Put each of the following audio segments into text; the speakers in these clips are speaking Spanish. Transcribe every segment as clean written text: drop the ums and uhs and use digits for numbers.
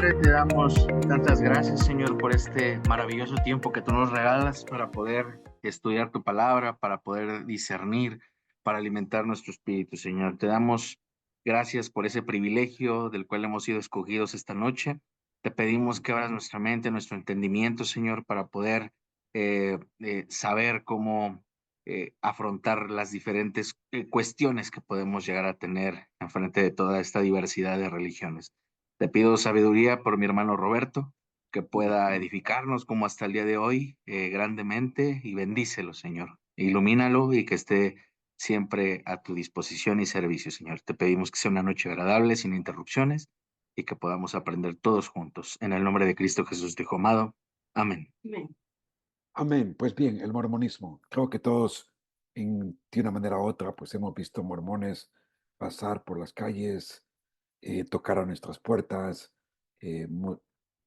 Padre, te damos tantas gracias, Señor, por este maravilloso tiempo que tú nos regalas para poder estudiar tu palabra, para poder discernir, para alimentar nuestro espíritu, Señor. Te damos gracias por ese privilegio del cual hemos sido escogidos esta noche. Te pedimos que abras nuestra mente, nuestro entendimiento, Señor, para poder saber cómo afrontar las diferentes cuestiones que podemos llegar a tener en frente de toda esta diversidad de religiones. Te pido sabiduría por mi hermano Roberto, que pueda edificarnos como hasta el día de hoy grandemente y bendícelo, Señor. Ilumínalo y que esté siempre a tu disposición y servicio, Señor. Te pedimos que sea una noche agradable, sin interrupciones, y que podamos aprender todos juntos. En el nombre de Cristo Jesús, tu Hijo amado. Amén. Amén. Amén. Pues bien, el mormonismo. Creo que todos, de una manera u otra, pues hemos visto mormones pasar por las calles, tocar a nuestras puertas,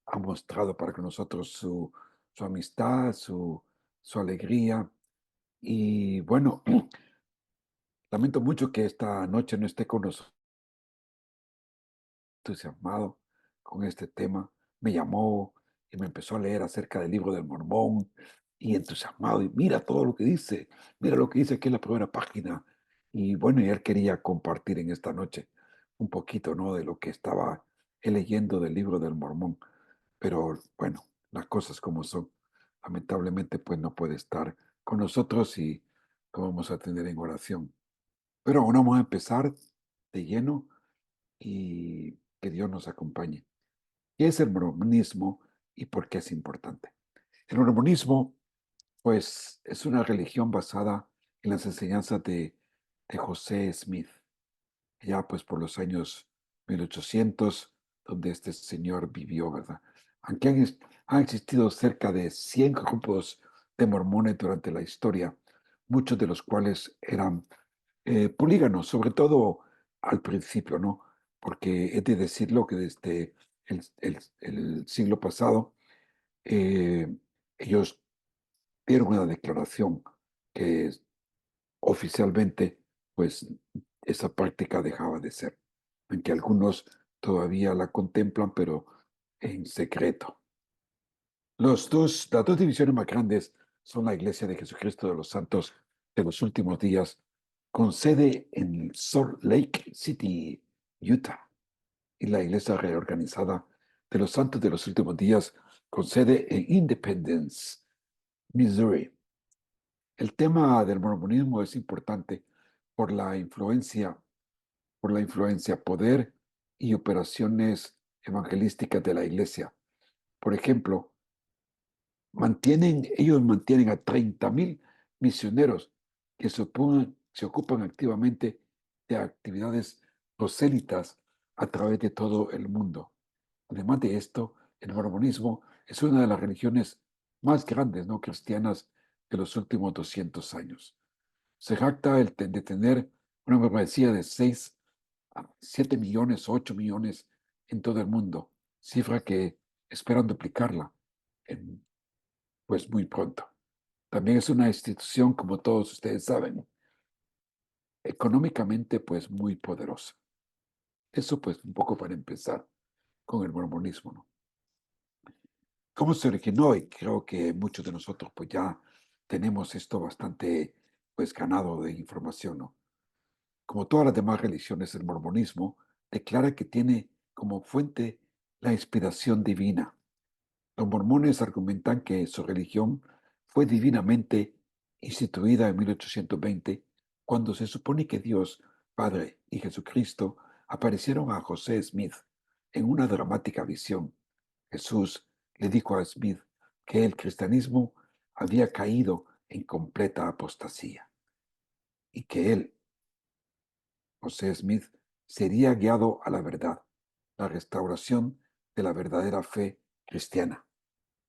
ha mostrado para que nosotros su amistad, su alegría. Y bueno, lamento mucho que esta noche no esté con nosotros entusiasmado con este tema. Me llamó y me empezó a leer acerca del libro del Mormón y entusiasmado. Y mira todo lo que dice, mira lo que dice aquí en la primera página. Y bueno, y él quería compartir en esta noche un poquito, ¿no? De lo que estaba él leyendo del libro del Mormón. Pero bueno, las cosas como son. Lamentablemente, pues no puede estar con nosotros y lo vamos a tener en oración. Pero bueno, vamos a empezar de lleno y que Dios nos acompañe. ¿Qué es el mormonismo y por qué es importante? El mormonismo, pues, es una religión basada en las enseñanzas de José Smith, ya pues por los años 1800, donde este señor vivió, ¿verdad? Aunque han existido cerca de 100 grupos de mormones durante la historia, muchos de los cuales eran políganos, sobre todo al principio, ¿no? Porque he de decirlo que desde el siglo pasado, eh, ellos dieron una declaración que oficialmente, pues, esa práctica dejaba de ser, aunque algunos todavía la contemplan, pero en secreto. Las dos divisiones más grandes son la Iglesia de Jesucristo de los Santos de los Últimos Días, con sede en Salt Lake City, Utah, y la Iglesia Reorganizada de los Santos de los Últimos Días, con sede en Independence, Missouri. El tema del mormonismo es importante por la influencia, poder y operaciones evangelísticas de la Iglesia. Por ejemplo, ellos mantienen a 30,000 misioneros que se ocupan activamente de actividades prosélitas a través de todo el mundo. Además de esto, el mormonismo es una de las religiones más grandes no cristianas de los últimos 200 años. Se jacta de tener una membresía de 6 a 7 millones, 8 millones en todo el mundo, cifra que esperan duplicarla en pues muy pronto. También es una institución, como todos ustedes saben, económicamente pues muy poderosa. Eso pues un poco para empezar con el mormonismo, ¿no? ¿Cómo se originó? Y creo que muchos de nosotros pues ya tenemos esto bastante pues ganado de información, ¿no? Como todas las demás religiones, el mormonismo declara que tiene como fuente la inspiración divina. Los mormones argumentan que su religión fue divinamente instituida en 1820, cuando se supone que Dios, Padre y Jesucristo aparecieron a José Smith en una dramática visión. Jesús le dijo a Smith que el cristianismo había caído en completa apostasía y que él, José Smith, sería guiado a la verdad, la restauración de la verdadera fe cristiana.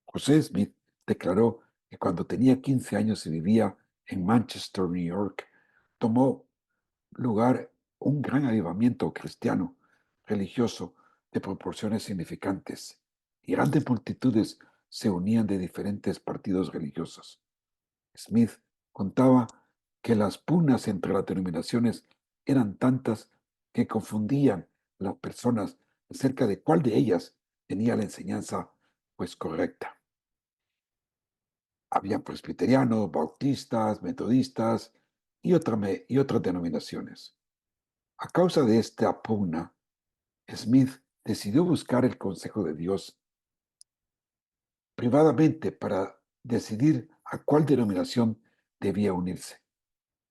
José Smith declaró que cuando tenía 15 años y vivía en Manchester, New York, tomó lugar un gran avivamiento cristiano, religioso, de proporciones significantes, y grandes multitudes se unían de diferentes partidos religiosos. Smith contaba que las pugnas entre las denominaciones eran tantas que confundían a las personas acerca de cuál de ellas tenía la enseñanza pues correcta. Había presbiterianos, bautistas, metodistas y otras denominaciones. A causa de esta pugna, Smith decidió buscar el consejo de Dios privadamente para decidir a cuál denominación debía unirse.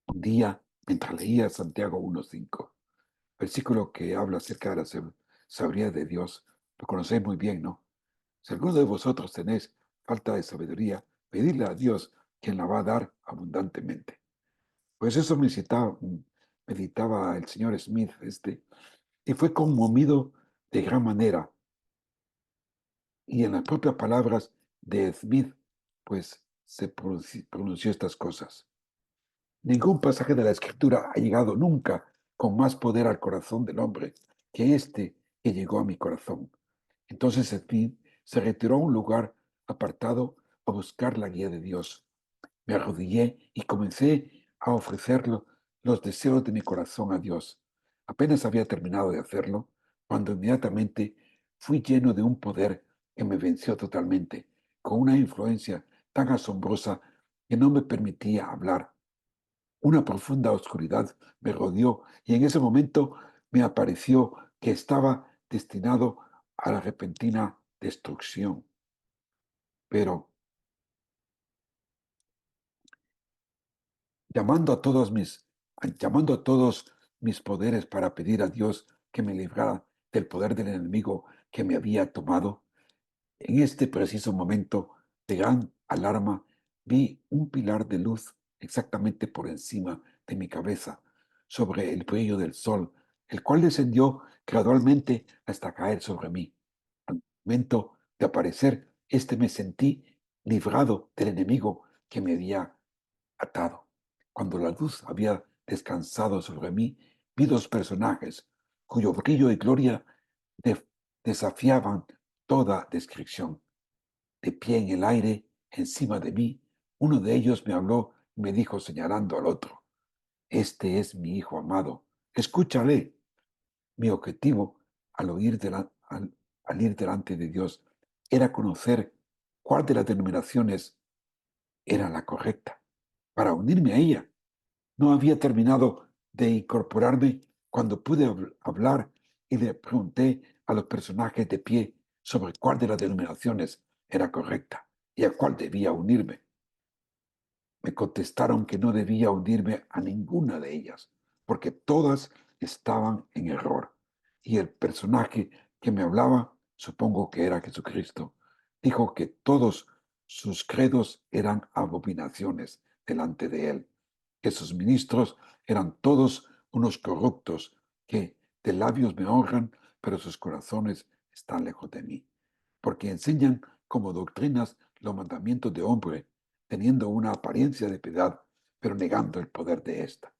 Un día, mientras leía Santiago 1:5, versículo que habla acerca de la sabiduría de Dios, lo conocéis muy bien, ¿no? Si alguno de vosotros tenéis falta de sabiduría, pedidle a Dios, quien la va a dar abundantemente. Pues eso meditaba el señor Smith, y fue conmovido de gran manera. Y en las propias palabras de Smith, pues se pronunció estas cosas. Ningún pasaje de la Escritura ha llegado nunca con más poder al corazón del hombre que este que llegó a mi corazón. Entonces Smith se retiró a un lugar apartado a buscar la guía de Dios. Me arrodillé y comencé a ofrecerlo los deseos de mi corazón a Dios. Apenas había terminado de hacerlo, cuando inmediatamente fui lleno de un poder que me venció totalmente, con una influencia tan asombrosa que no me permitía hablar. Una profunda oscuridad me rodeó y en ese momento me apareció que estaba destinado a la repentina destrucción. Pero llamando a todos mis, llamando a todos mis poderes para pedir a Dios que me librara del poder del enemigo que me había tomado, en este preciso momento de gran alarma vi un pilar de luz exactamente por encima de mi cabeza, sobre el brillo del sol, el cual descendió gradualmente hasta caer sobre mí. Al momento de aparecer, me sentí librado del enemigo que me había atado. Cuando la luz había descansado sobre mí, vi dos personajes cuyo brillo y gloria de- desafiaban toda descripción. De pie en el aire, encima de mí, uno de ellos me habló y me dijo señalando al otro: Este es mi hijo amado, escúchale. Mi objetivo al ir delante de Dios era conocer cuál de las denominaciones era la correcta para unirme a ella. No había terminado de incorporarme cuando pude hablar y le pregunté a los personajes de pie sobre cuál de las denominaciones era correcta y a cuál debía unirme. Me contestaron que no debía unirme a ninguna de ellas, porque todas estaban en error. Y el personaje que me hablaba, supongo que era Jesucristo, dijo que todos sus credos eran abominaciones delante de él, que sus ministros eran todos unos corruptos, que de labios me honran, pero sus corazones están lejos de mí, porque enseñan como doctrinas los mandamientos de hombre, teniendo una apariencia de piedad, pero negando el poder de ésta.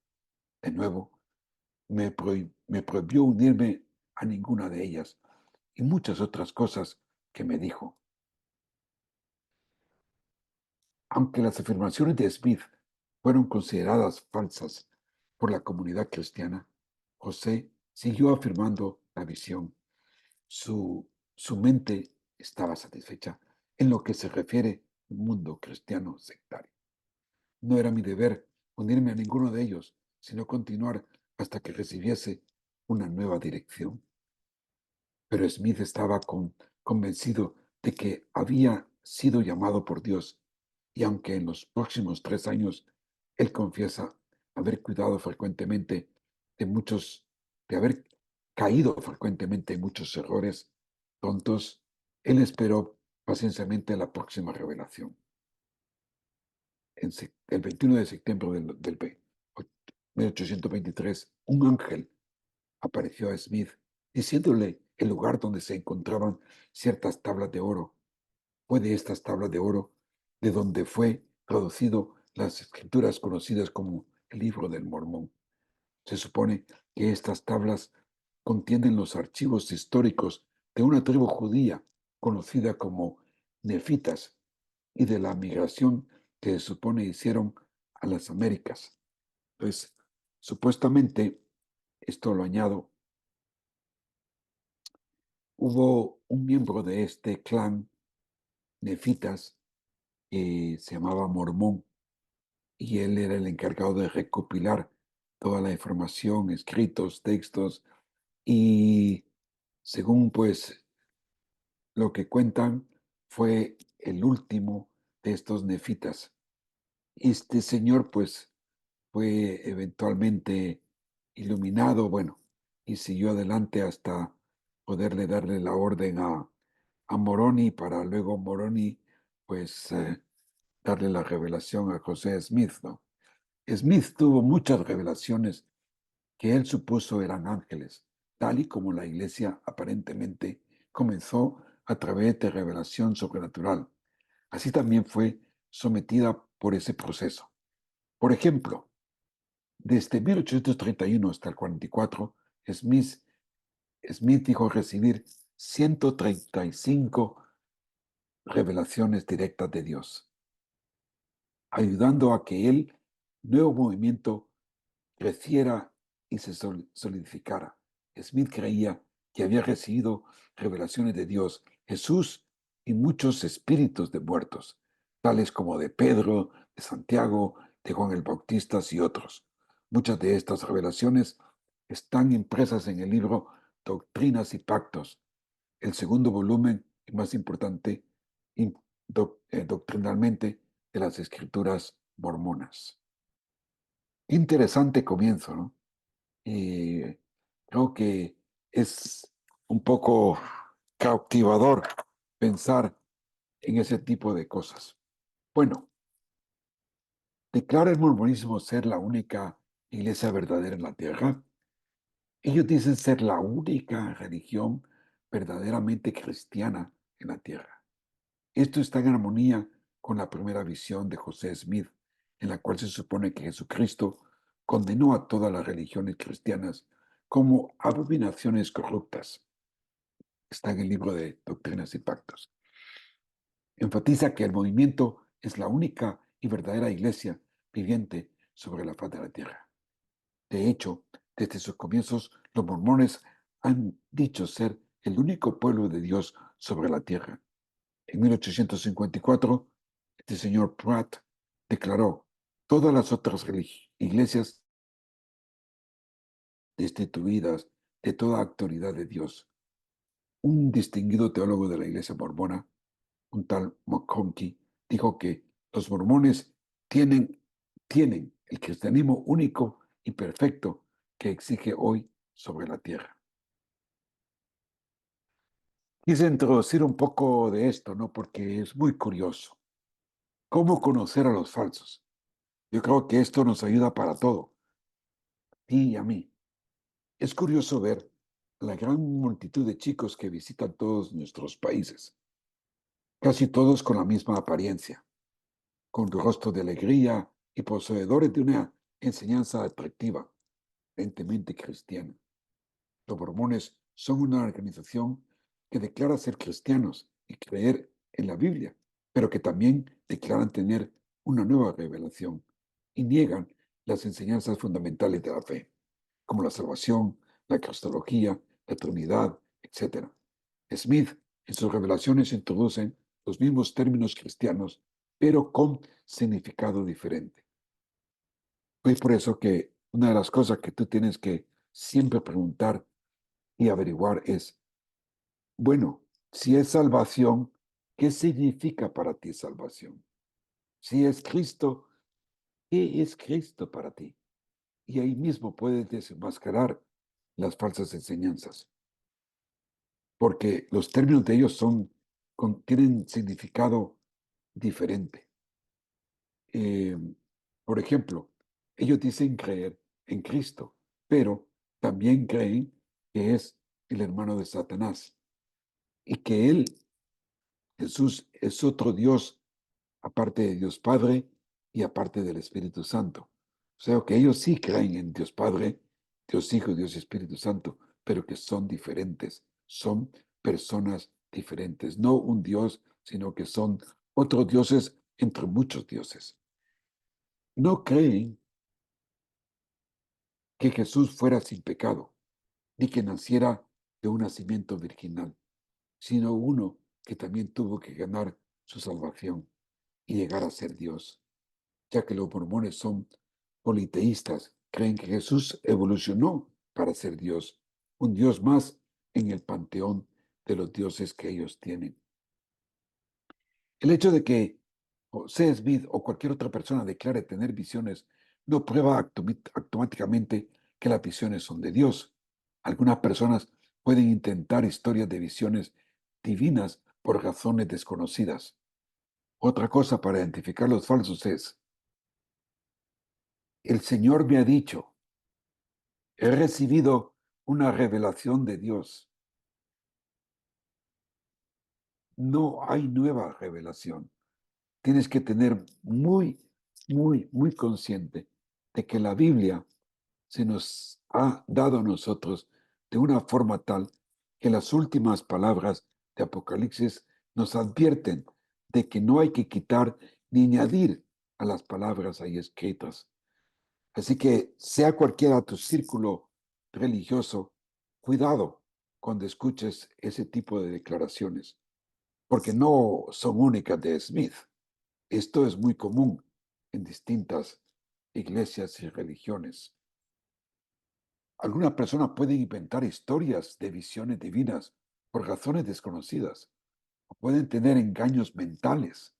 De nuevo, me prohibió unirme a ninguna de ellas y muchas otras cosas que me dijo. Aunque las afirmaciones de Smith fueron consideradas falsas por la comunidad cristiana, José siguió afirmando la visión. Su mente estaba satisfecha en lo que se refiere al mundo cristiano sectario. No era mi deber unirme a ninguno de ellos, sino continuar hasta que recibiese una nueva dirección. Pero Smith estaba convencido de que había sido llamado por Dios, y aunque en los próximos 3 años él confiesa haber cuidado frecuentemente de muchos, de haber caído frecuentemente en muchos errores tontos, él esperó pacientemente la próxima revelación. El 21 de septiembre del 1823, un ángel apareció a Smith diciéndole el lugar donde se encontraban ciertas tablas de oro. Fue de estas tablas de oro de donde fue traducido las escrituras conocidas como el Libro del Mormón. Se supone que estas tablas contienen los archivos históricos de una tribu judía conocida como nefitas y de la migración que se supone hicieron a las Américas. Entonces, supuestamente, esto lo añado, hubo un miembro de este clan, nefitas, que se llamaba Mormón, y él era el encargado de recopilar toda la información, escritos, textos, y según pues lo que cuentan, fue el último de estos nefitas. Este señor pues fue eventualmente iluminado, bueno, y siguió adelante hasta poderle darle la orden a Moroni, para luego Moroni pues darle la revelación a José Smith, ¿no? Smith tuvo muchas revelaciones que él supuso eran ángeles, tal y como la iglesia aparentemente comenzó a través de revelación sobrenatural. Así también fue sometida por ese proceso. Por ejemplo, desde 1831 hasta el 44, Smith, Smith dijo recibir 135 revelaciones directas de Dios, ayudando a que el nuevo movimiento creciera y se solidificara. Smith creía que había recibido revelaciones de Dios, Jesús y muchos espíritus de muertos, tales como de Pedro, de Santiago, de Juan el Bautista y otros. Muchas de estas revelaciones están impresas en el libro Doctrinas y Pactos, el segundo volumen y más importante doctrinalmente de las escrituras mormonas. Interesante comienzo, ¿no? Y creo que es un poco cautivador pensar en ese tipo de cosas. Bueno, declara el mormonismo ser la única iglesia verdadera en la tierra. Ellos dicen ser la única religión verdaderamente cristiana en la tierra. Esto está en armonía con la primera visión de José Smith, en la cual se supone que Jesucristo condenó a todas las religiones cristianas como abominaciones corruptas. Está en el libro de Doctrinas y Pactos. Enfatiza que el movimiento es la única y verdadera iglesia viviente sobre la faz de la tierra. De hecho, desde sus comienzos, los mormones han dicho ser el único pueblo de Dios sobre la tierra. En 1854, este señor Pratt declaró: todas las otras iglesias destituidas de toda autoridad de Dios. Un distinguido teólogo de la iglesia mormona, un tal McConkie, dijo que los mormones tienen el cristianismo único y perfecto que exige hoy sobre la tierra. Quise introducir un poco de esto, ¿no? Porque es muy curioso. ¿Cómo conocer a los falsos? Yo creo que esto nos ayuda para todo, a ti y a mí. Es curioso ver la gran multitud de chicos que visitan todos nuestros países, casi todos con la misma apariencia, con rostro de alegría y poseedores de una enseñanza atractiva, evidentemente cristiana. Los mormones son una organización que declara ser cristianos y creer en la Biblia, pero que también declaran tener una nueva revelación y niegan las enseñanzas fundamentales de la fe, como la salvación, la cristología, la Trinidad, etc. Smith en sus revelaciones introducen los mismos términos cristianos, pero con significado diferente. Es por eso que una de las cosas que tú tienes que siempre preguntar y averiguar es, bueno, si es salvación, ¿qué significa para ti salvación? Si es Cristo, ¿qué es Cristo para ti? Y ahí mismo puedes desenmascarar las falsas enseñanzas, porque los términos de ellos tienen significado diferente. Eh, por ejemplo, ellos dicen creer en Cristo, pero también creen que es el hermano de Satanás y que él, Jesús, es otro Dios aparte de Dios Padre y aparte del Espíritu Santo. O sea, que ellos sí creen en Dios Padre, Dios Hijo, Dios Espíritu Santo, pero que son diferentes, son personas diferentes, no un Dios, sino que son otros dioses entre muchos dioses. No creen que Jesús fuera sin pecado, ni que naciera de un nacimiento virginal. sino uno que también tuvo que ganar su salvación y llegar a ser Dios, ya que los mormones son politeístas, creen que Jesús evolucionó para ser Dios, un Dios más en el panteón de los dioses que ellos tienen. El hecho de que José Smith o cualquier otra persona declare tener visiones no prueba automáticamente que las visiones son de Dios. Algunas personas pueden intentar historias de visiones divinas por razones desconocidas. Otra cosa para identificar los falsos es, el Señor me ha dicho, he recibido una revelación de Dios. No hay nueva revelación. Tienes que tener muy consciente de que la Biblia se nos ha dado a nosotros de una forma tal que las últimas palabras de Apocalipsis nos advierten de que no hay que quitar ni añadir a las palabras ahí escritas. Así que sea cualquiera tu círculo religioso, cuidado cuando escuches ese tipo de declaraciones, porque no son únicas de Smith. Esto es muy común en distintas iglesias y religiones. Algunas personas pueden inventar historias de visiones divinas por razones desconocidas o pueden tener engaños mentales,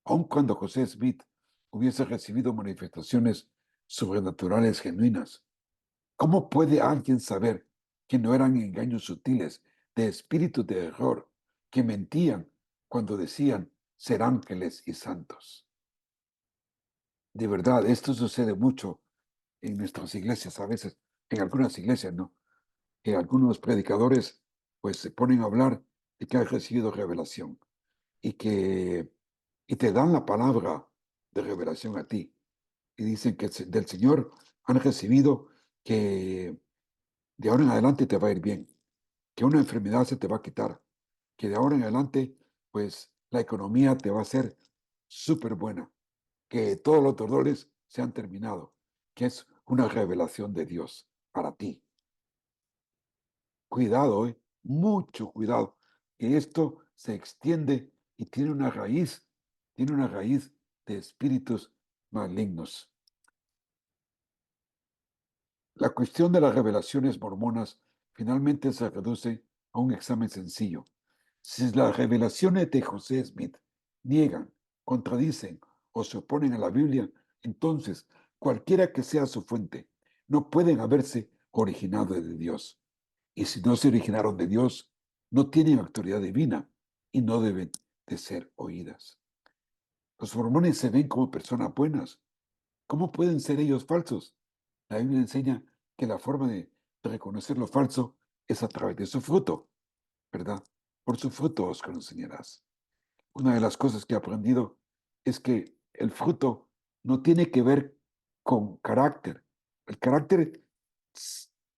aun cuando José Smith hubiese recibido manifestaciones sobrenaturales genuinas. ¿Cómo puede alguien saber que no eran engaños sutiles de espíritus de error que mentían cuando decían ser ángeles y santos? De verdad, esto sucede mucho en nuestras iglesias, a veces, en algunas iglesias, ¿no? Que algunos predicadores pues se ponen a hablar de que han recibido revelación y que y te dan la palabra de revelación a ti y dicen que del Señor han recibido que de ahora en adelante te va a ir bien, que una enfermedad se te va a quitar, que de ahora en adelante pues la economía te va a ser súper buena, que todos los dolores se han terminado, que es una revelación de Dios para ti. Cuidado, mucho cuidado, que esto se extiende y tiene una raíz de espíritus malignos. La cuestión de las revelaciones mormonas finalmente se reduce a un examen sencillo. Si las revelaciones de José Smith niegan, contradicen o se oponen a la Biblia, entonces, cualquiera que sea su fuente, no pueden haberse originado de Dios. Y si no se originaron de Dios, no tienen autoridad divina y no deben de ser oídas. Los mormones se ven como personas buenas. ¿Cómo pueden ser ellos falsos? La Biblia enseña que la forma de reconocer lo falso es a través de su fruto, ¿verdad? Por su fruto os conocerás. Una de las cosas que he aprendido es que el fruto no tiene que ver con carácter. El carácter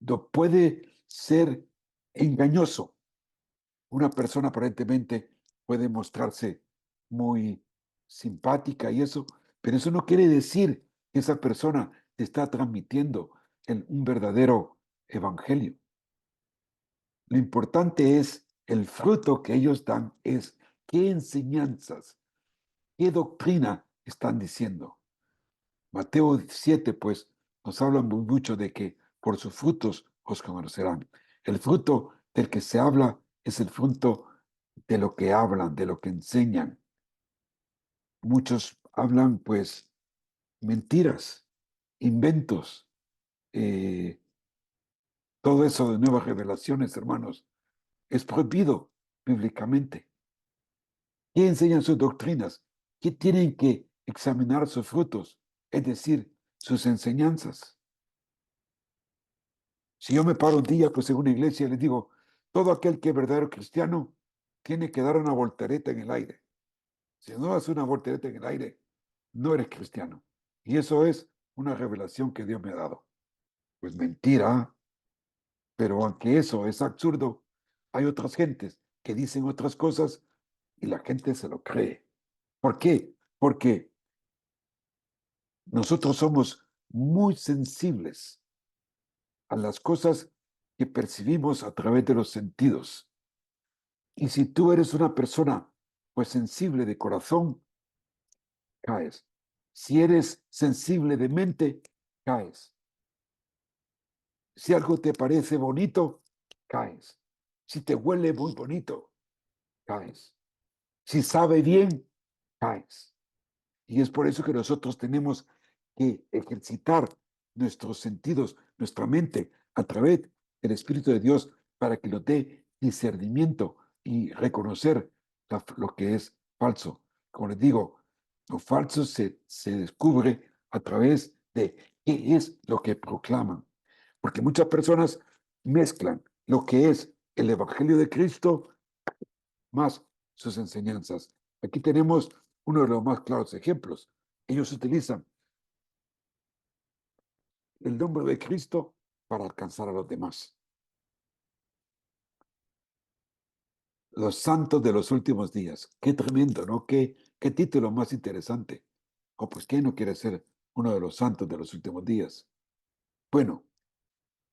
no puede ser engañoso. Una persona aparentemente puede mostrarse muy simpática y eso, pero eso no quiere decir que esa persona te está transmitiendo un verdadero evangelio. Lo importante es el fruto que ellos dan, es qué enseñanzas, qué doctrina están diciendo. Mateo 7, pues, nos habla mucho de que por sus frutos os conocerán. El fruto del que se habla es el fruto de lo que hablan, de lo que enseñan. Muchos hablan, pues, mentiras, inventos, eh, todo eso de nuevas revelaciones, hermanos, es prohibido bíblicamente. ¿Qué enseñan sus doctrinas? ¿Qué tienen que examinar sus frutos? Es decir, sus enseñanzas. Si yo me paro un día, pues en una iglesia y les digo, todo aquel que es verdadero cristiano tiene que dar una voltereta en el aire. Si no das una voltereta en el aire, no eres cristiano. Y eso es una revelación que Dios me ha dado. Pues mentira, pero aunque eso es absurdo, hay otras gentes que dicen otras cosas y la gente se lo cree. ¿Por qué? Porque nosotros somos muy sensibles a las cosas que percibimos a través de los sentidos. Y si tú eres una persona, pues sensible de corazón, caes. Si eres sensible de mente, caes. Si algo te parece bonito, caes. Si te huele muy bonito, caes. Si sabe bien, caes. Y es por eso que nosotros tenemos que ejercitar nuestros sentidos, nuestra mente, a través del Espíritu de Dios, para que nos dé discernimiento y reconocer lo que es falso. Como les digo, lo falso se descubre a través de qué es lo que proclaman. Porque muchas personas mezclan lo que es el Evangelio de Cristo más sus enseñanzas. Aquí tenemos uno de los más claros ejemplos. Ellos utilizan el nombre de Cristo para alcanzar a los demás. Los santos de los últimos días. Qué tremendo, ¿no? Qué título más interesante. O pues, ¿quién no quiere ser uno de los santos de los últimos días? Bueno,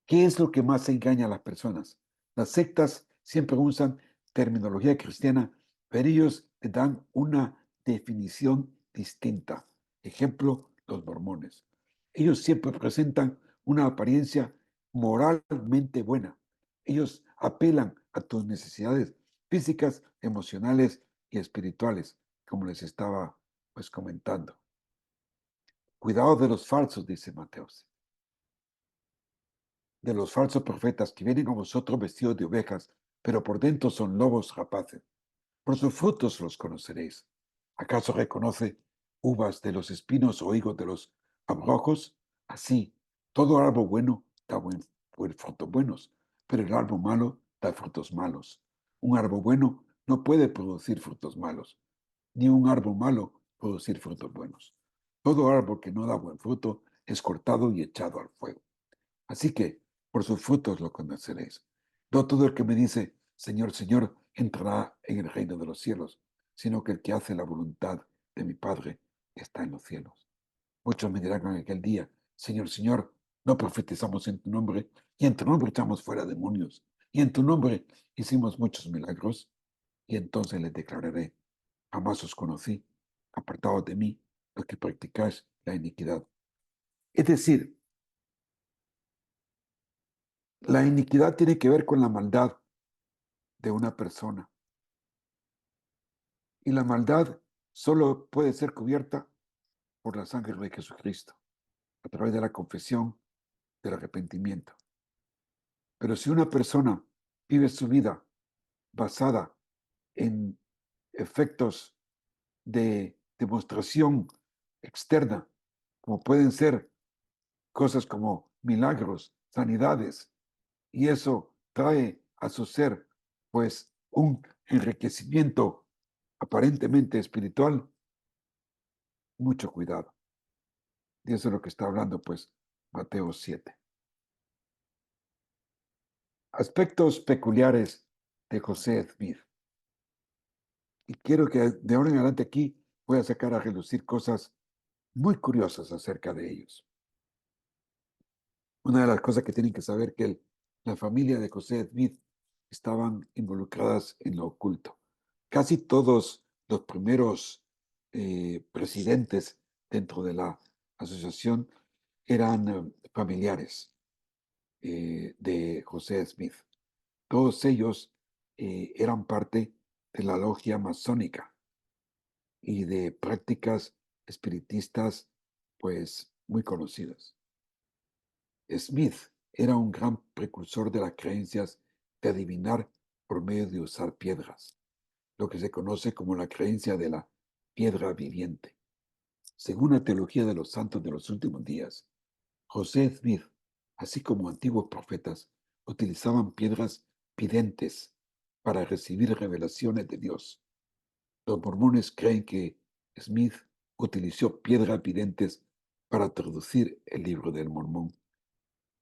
¿qué es lo que más engaña a las personas? Las sectas siempre usan terminología cristiana, pero ellos le dan una definición distinta. Ejemplo, los mormones. Ellos siempre presentan una apariencia moralmente buena. Ellos apelan a tus necesidades físicas, emocionales y espirituales, como les estaba pues comentando. Cuidado de los falsos, dice Mateos, de los falsos profetas que vienen a vosotros vestidos de ovejas, pero por dentro son lobos rapaces. Por sus frutos los conoceréis. ¿Acaso reconoce uvas de los espinos o higos de los abrojos? Así, todo árbol bueno da frutos buenos, pero el árbol malo da frutos malos. Un árbol bueno no puede producir frutos malos, ni un árbol malo producir frutos buenos. Todo árbol que no da buen fruto es cortado y echado al fuego. Así que por sus frutos lo conoceréis. No todo el que me dice, Señor, Señor, entrará en el reino de los cielos, sino que el que hace la voluntad de mi Padre está en los cielos. Muchos me dirán en aquel día, Señor, Señor, no profetizamos en tu nombre, y en tu nombre echamos fuera demonios, y en tu nombre hicimos muchos milagros, y entonces les declararé, jamás os conocí, apartados de mí, los que practicáis la iniquidad. Es decir, la iniquidad tiene que ver con la maldad de una persona. Y la maldad solo puede ser cubierta por la sangre de Jesucristo, a través de la confesión, del arrepentimiento. Pero si una persona vive su vida basada en efectos de demostración externa, como pueden ser cosas como milagros, sanidades, y eso trae a su ser pues un enriquecimiento aparentemente espiritual, mucho cuidado. Y eso es lo que está hablando pues Mateo 7. Aspectos peculiares de José Smith. Y quiero que de ahora en adelante aquí voy a sacar a relucir cosas muy curiosas acerca de ellos. Una de las cosas que tienen que saber que la familia de José Smith estaban involucradas en lo oculto. Casi todos los primeros presidentes dentro de la asociación eran familiares de José Smith. Todos ellos eran parte de la logia masónica y de prácticas espiritistas pues muy conocidas. Smith era un gran precursor de las creencias de adivinar por medio de usar piedras, lo que se conoce como la creencia de la piedra viviente. Según la teología de los santos de los últimos días, José Smith, así como antiguos profetas, utilizaban piedras videntes para recibir revelaciones de Dios. Los mormones creen que Smith utilizó piedras videntes para traducir el libro del Mormón.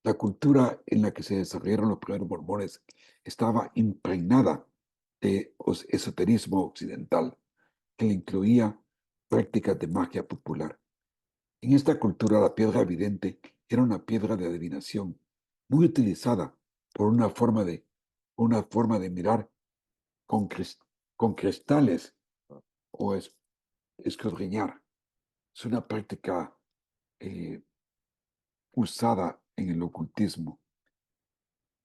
La cultura en la que se desarrollaron los primeros mormones estaba impregnada de esoterismo occidental, que incluía prácticas de magia popular. En esta cultura, la piedra vidente era una piedra de adivinación, muy utilizada por una forma de mirar con, con cristales o escudriñar. Es una práctica eh, usada en el ocultismo.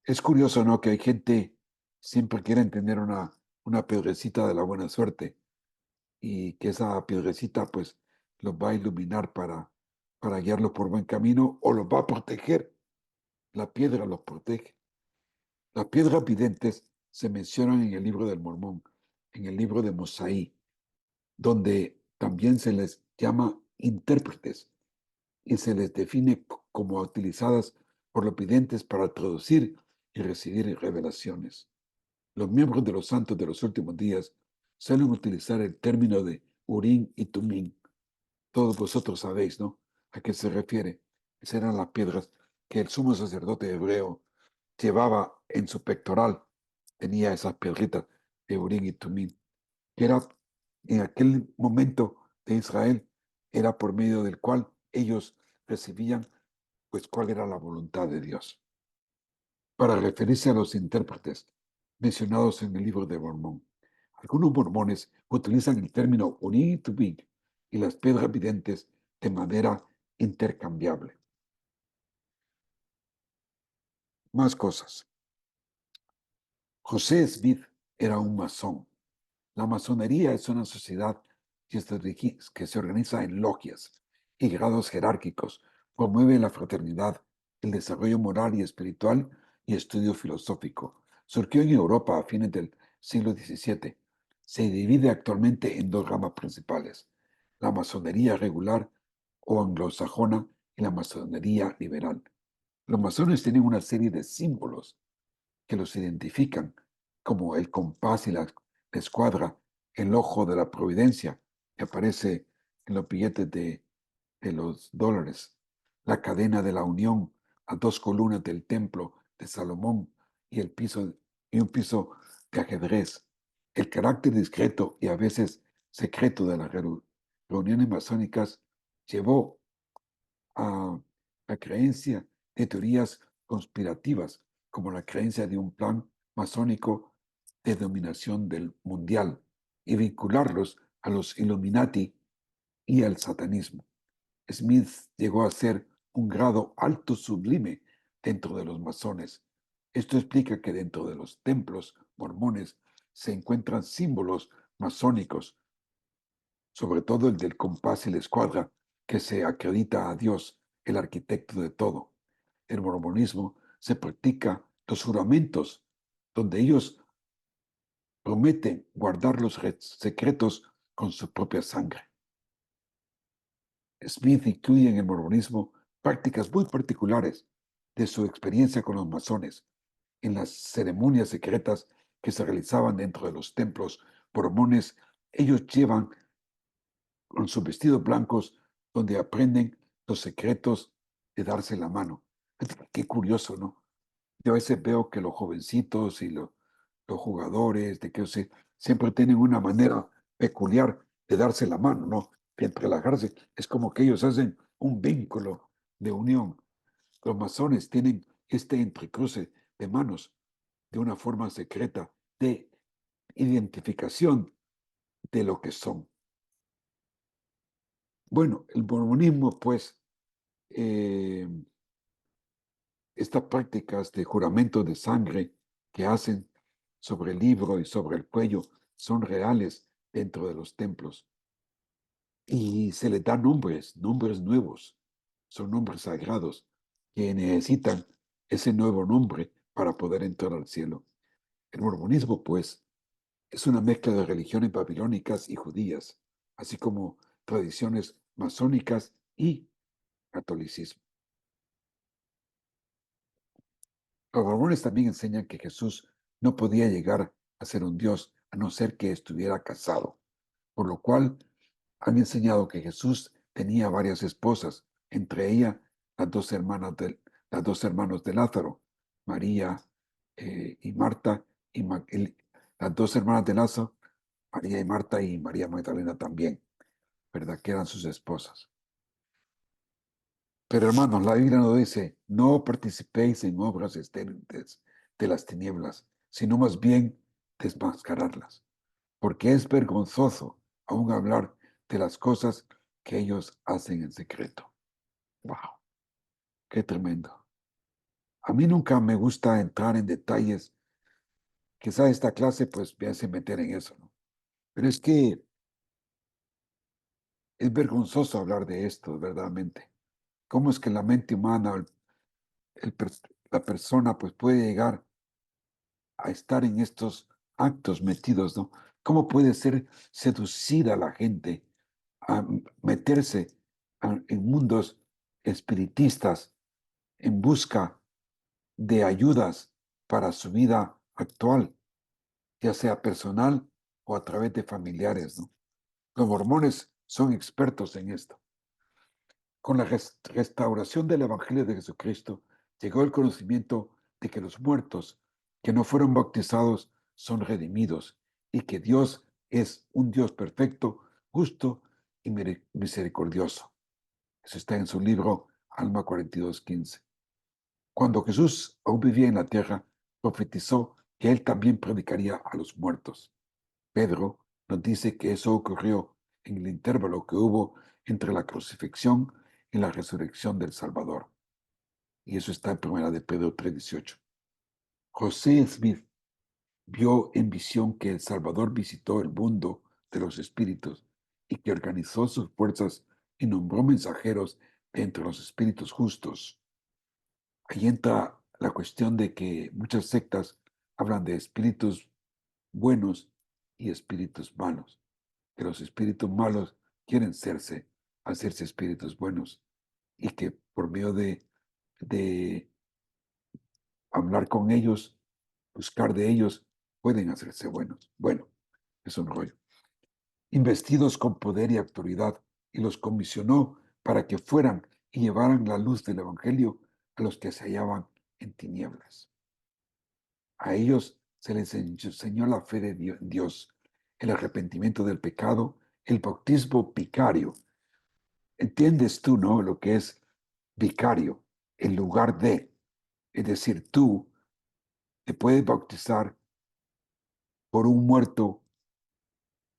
Es curioso, ¿no? Que hay gente siempre quiere tener una piedrecita de la buena suerte y que esa piedrecita pues los va a iluminar para guiarlos por buen camino o los va a proteger. La piedra los protege. Las piedras videntes se mencionan en el libro del Mormón, en el libro de Mosaí, donde también se les llama intérpretes y se les define como utilizadas por los videntes para traducir y recibir revelaciones. Los miembros de los santos de los últimos días suelen utilizar el término de Urim y Tumim. Todos vosotros sabéis, ¿no? ¿A qué se refiere? Esas eran las piedras que el sumo sacerdote hebreo llevaba en su pectoral. Tenía esas piedritas de Urim y Tumim, que era en aquel momento de Israel, era por medio del cual ellos recibían, pues, cuál era la voluntad de Dios. Para referirse a los intérpretes mencionados en el libro de Mormón, algunos mormones utilizan el término Urim y Tumim y las piedras videntes de manera intercambiable. Más cosas. José Smith era un masón. La masonería es una sociedad que se organiza en logias y grados jerárquicos, promueve la fraternidad, el desarrollo moral y espiritual y estudio filosófico. Surgió en Europa a fines del siglo XVII. Se divide actualmente en dos ramas principales: la masonería regular o anglosajona y la masonería liberal. Los masones tienen una serie de símbolos que los identifican, como el compás y la escuadra, el ojo de la providencia, que aparece en los billetes de los dólares, la cadena de la unión, las dos columnas del templo de Salomón y, y un piso de ajedrez, el carácter discreto y a veces secreto de las reuniones masónicas llevó a la creencia de teorías conspirativas, como la creencia de un plan masónico de dominación del mundial y vincularlos a los Illuminati y al satanismo. Smith llegó a ser un grado alto sublime dentro de los masones. Esto explica que dentro de los templos mormones se encuentran símbolos masónicos, sobre todo el del compás y la escuadra, que se acredita a Dios, el arquitecto de todo. El mormonismo se practica los juramentos, donde ellos prometen guardar los secretos con su propia sangre. Smith incluye en el mormonismo prácticas muy particulares de su experiencia con los masones. En las ceremonias secretas que se realizaban dentro de los templos mormones, ellos llevan con sus vestidos blancos, donde aprenden los secretos de darse la mano. Qué curioso, ¿no? Yo a veces veo que los jovencitos y los jugadores, siempre tienen una manera peculiar de darse la mano, ¿no? De entrelajarse. Es como que ellos hacen un vínculo de unión. Los masones tienen este entrecruce de manos de una forma secreta de identificación de lo que son. Bueno, el mormonismo, pues, eh, estas prácticas de juramento de sangre que hacen sobre el libro y sobre el cuello son reales dentro de los templos. Y se les da nombres, nombres nuevos, son nombres sagrados que necesitan ese nuevo nombre para poder entrar al cielo. El mormonismo, pues, es una mezcla de religiones babilónicas y judías, así como tradiciones masónicas y catolicismo. Los mormones también enseñan que Jesús no podía llegar a ser un Dios a no ser que estuviera casado, por lo cual han enseñado que Jesús tenía varias esposas, entre ellas las dos hermanos de Lázaro, María y Marta, las dos hermanas de Lázaro, María y Marta y María Magdalena también, ¿verdad? Que eran sus esposas. Pero hermanos, la Biblia nos dice: no participéis en obras estériles de las tinieblas, sino más bien desmascararlas, porque es vergonzoso aún hablar de las cosas que ellos hacen en secreto. ¡Wow! ¡Qué tremendo! A mí nunca me gusta entrar en detalles. Quizá esta clase pues me hace meter en eso, ¿no? Pero es que es vergonzoso hablar de esto, verdaderamente. ¿Cómo es que la mente humana, la persona pues puede llegar a estar en estos actos metidos, ¿no? ¿Cómo puede ser seducida la gente a meterse en mundos espiritistas en busca de ayudas para su vida actual, ya sea personal o a través de familiares, ¿no? Los mormones son expertos en esto. Con la restauración del Evangelio de Jesucristo, llegó el conocimiento de que los muertos que no fueron bautizados son redimidos y que Dios es un Dios perfecto, justo y misericordioso. Eso está en su libro Alma 42:15. Cuando Jesús aún vivía en la tierra, profetizó que él también predicaría a los muertos. Pedro nos dice que eso ocurrió en el intervalo que hubo entre la crucifixión y la resurrección del Salvador. Y eso está en 1 de Pedro 3:18. José Smith vio en visión que el Salvador visitó el mundo de los espíritus y que organizó sus fuerzas y nombró mensajeros de entre los espíritus justos. Ahí entra la cuestión de que muchas sectas hablan de espíritus buenos y espíritus malos, que los espíritus malos quieren hacerse espíritus buenos y que por medio de hablar con ellos, buscar de ellos, pueden hacerse buenos. Bueno, es un rollo. Investidos con poder y autoridad, y los comisionó para que fueran y llevaran la luz del Evangelio a los que se hallaban en tinieblas. A ellos se les enseñó la fe de Dios, el arrepentimiento del pecado, el bautismo vicario. ¿Entiendes tú, no? Lo que es vicario, en lugar de. Es decir, tú te puedes bautizar por un muerto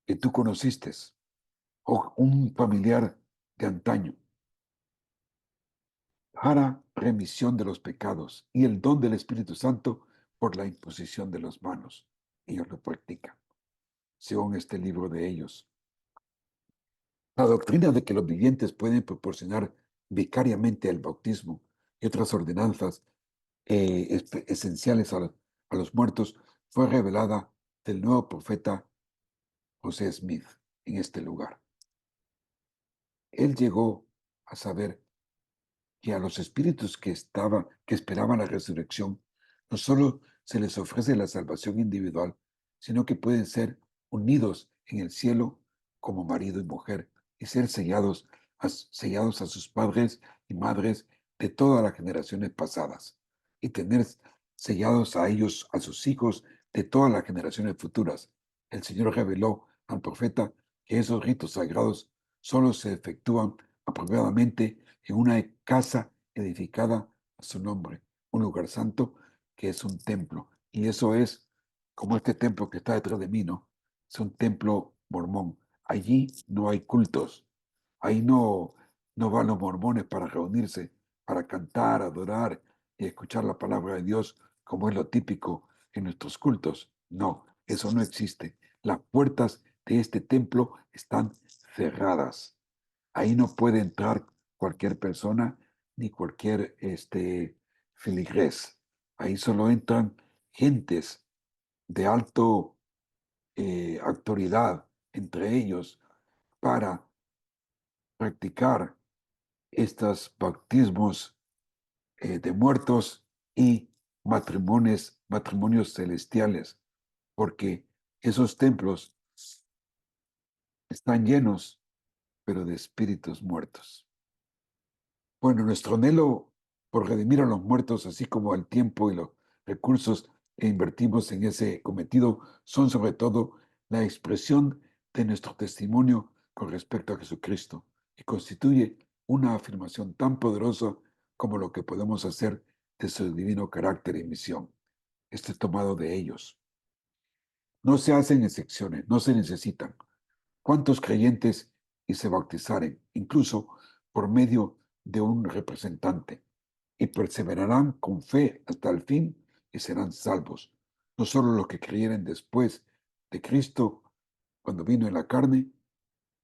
que tú conociste o un familiar de antaño para remisión de los pecados y el don del Espíritu Santo por la imposición de las manos. Ellos lo practican, según este libro de ellos. La doctrina de que los vivientes pueden proporcionar vicariamente el bautismo y otras ordenanzas esenciales a los muertos fue revelada del nuevo profeta José Smith en este lugar. Él llegó a saber que a los espíritus que esperaban la resurrección, no solo se les ofrece la salvación individual, sino que pueden ser unidos en el cielo como marido y mujer y ser sellados a sus padres y madres de todas las generaciones pasadas y tener sellados a ellos, a sus hijos de todas las generaciones futuras. El Señor reveló al profeta que esos ritos sagrados solo se efectúan apropiadamente en una casa edificada a su nombre, un lugar santo que es un templo. Y eso es como este templo que está detrás de mí, ¿no? Es un templo mormón. Allí no hay cultos. Ahí no van los mormones para reunirse, para cantar, adorar y escuchar la palabra de Dios como es lo típico en nuestros cultos. No, eso no existe. Las puertas de este templo están cerradas. Ahí no puede entrar cualquier persona ni cualquier filigrés. Ahí solo entran gentes de alto autoridad entre ellos para practicar estos bautismos de muertos y matrimonios celestiales, porque esos templos están llenos, pero de espíritus muertos. Bueno, nuestro anhelo por redimir a los muertos, así como el tiempo y los recursos que invertimos en ese cometido, son sobre todo la expresión de nuestro testimonio con respecto a Jesucristo y constituye una afirmación tan poderosa como lo que podemos hacer de su divino carácter y misión. Esto es tomado de ellos. No se hacen excepciones, no se necesitan. ¿Cuántos creyentes y se bautizaren, incluso por medio de un representante, y perseverarán con fe hasta el fin y serán salvos? No solo los que creyeren después de Cristo, cuando vino en la carne,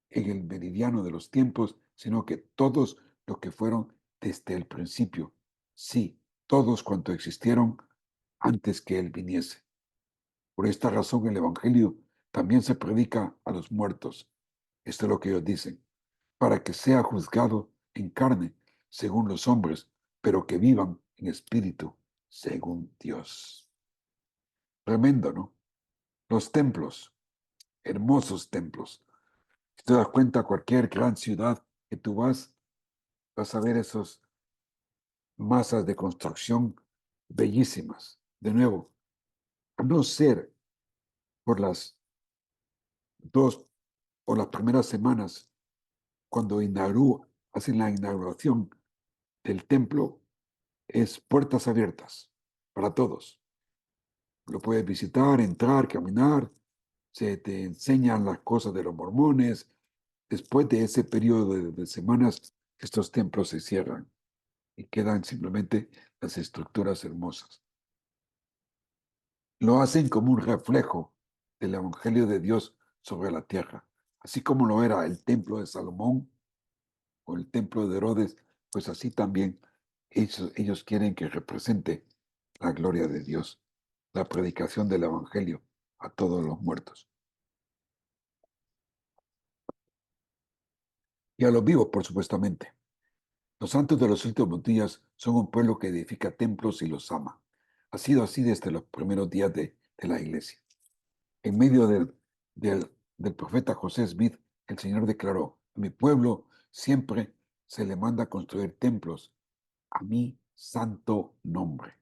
en el meridiano de los tiempos, sino que todos los que fueron desde el principio. Sí, todos cuantos existieron antes que Él viniese. Por esta razón el Evangelio también se predica a los muertos. Esto es lo que ellos dicen, para que sea juzgado en carne, según los hombres, pero que vivan en espíritu, según Dios. Tremendo, ¿no? Los templos, hermosos templos. Si te das cuenta, cualquier gran ciudad que tú vas a ver esas masas de construcción bellísimas. De nuevo, a no ser por las 2 o las primeras semanas, cuando hacen la inauguración del templo, es puertas abiertas para todos. Lo puedes visitar, entrar, caminar, se te enseñan las cosas de los mormones. Después de ese periodo de semanas, estos templos se cierran y quedan simplemente las estructuras hermosas. Lo hacen como un reflejo del Evangelio de Dios sobre la tierra, así como lo era el templo de Salomón o el templo de Herodes, pues así también ellos quieren que represente la gloria de Dios, la predicación del Evangelio a todos los muertos. Y a los vivos, por supuestamente. Los santos de los últimos días son un pueblo que edifica templos y los ama. Ha sido así desde los primeros días de la iglesia. En medio del profeta José Smith, el Señor declaró: a mi pueblo siempre se le manda construir templos a mi santo nombre.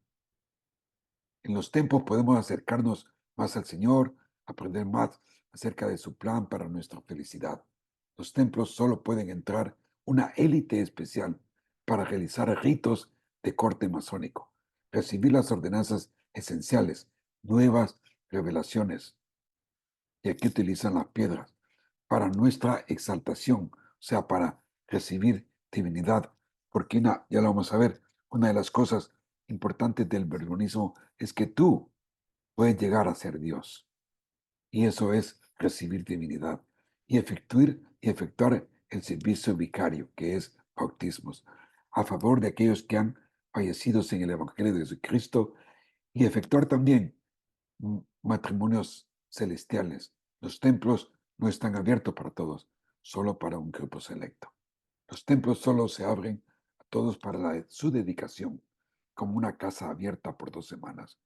En los templos podemos acercarnos más al Señor, aprender más acerca de su plan para nuestra felicidad. Los templos solo pueden entrar una élite especial para realizar ritos de corte masónico, recibir las ordenanzas esenciales, nuevas revelaciones. Y aquí utilizan las piedras para nuestra exaltación, o sea, para recibir divinidad. Porque ya lo vamos a ver, una de las cosas importantes del mormonismo es que tú puedes llegar a ser Dios. Y eso es recibir divinidad y efectuar el servicio vicario, que es bautismos, a favor de aquellos que han fallecido en el Evangelio de Jesucristo, y efectuar también matrimonios celestiales. Los templos no están abiertos para todos, solo para un grupo selecto. Los templos solo se abren a todos para su dedicación, como una casa abierta por 2 semanas.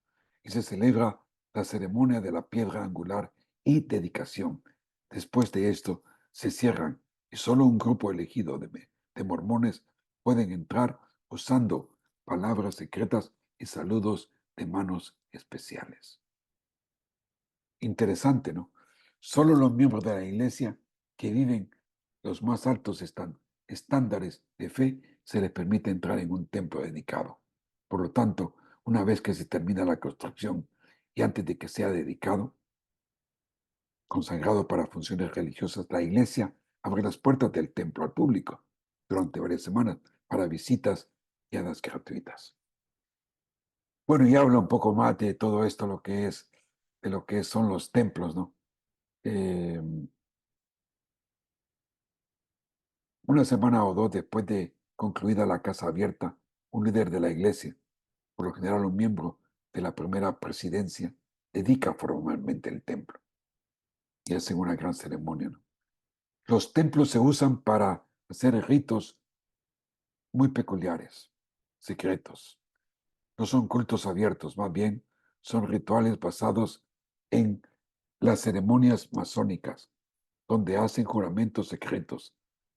Y se celebra la ceremonia de la piedra angular y dedicación. Después de esto, se cierran y solo un grupo elegido de mormones pueden entrar usando palabras secretas y saludos de manos especiales. Interesante, ¿no? Solo los miembros de la iglesia que viven los más altos estándares de fe se les permite entrar en un templo dedicado. Por lo tanto, una vez que se termina la construcción y antes de que sea dedicado, consagrado para funciones religiosas, la iglesia abre las puertas del templo al público durante varias semanas para visitas guiadas gratuitas. Bueno, y habla un poco más de todo esto, de lo que son los templos, ¿no? Eh, una semana o dos después de concluida la casa abierta, un líder de la iglesia, por lo general un miembro de la primera presidencia, dedica formalmente el templo y hacen una gran ceremonia, ¿no? Los templos se usan para hacer ritos muy peculiares, secretos. No son cultos abiertos, más bien son rituales basados en las ceremonias masónicas, donde hacen juramentos secretos,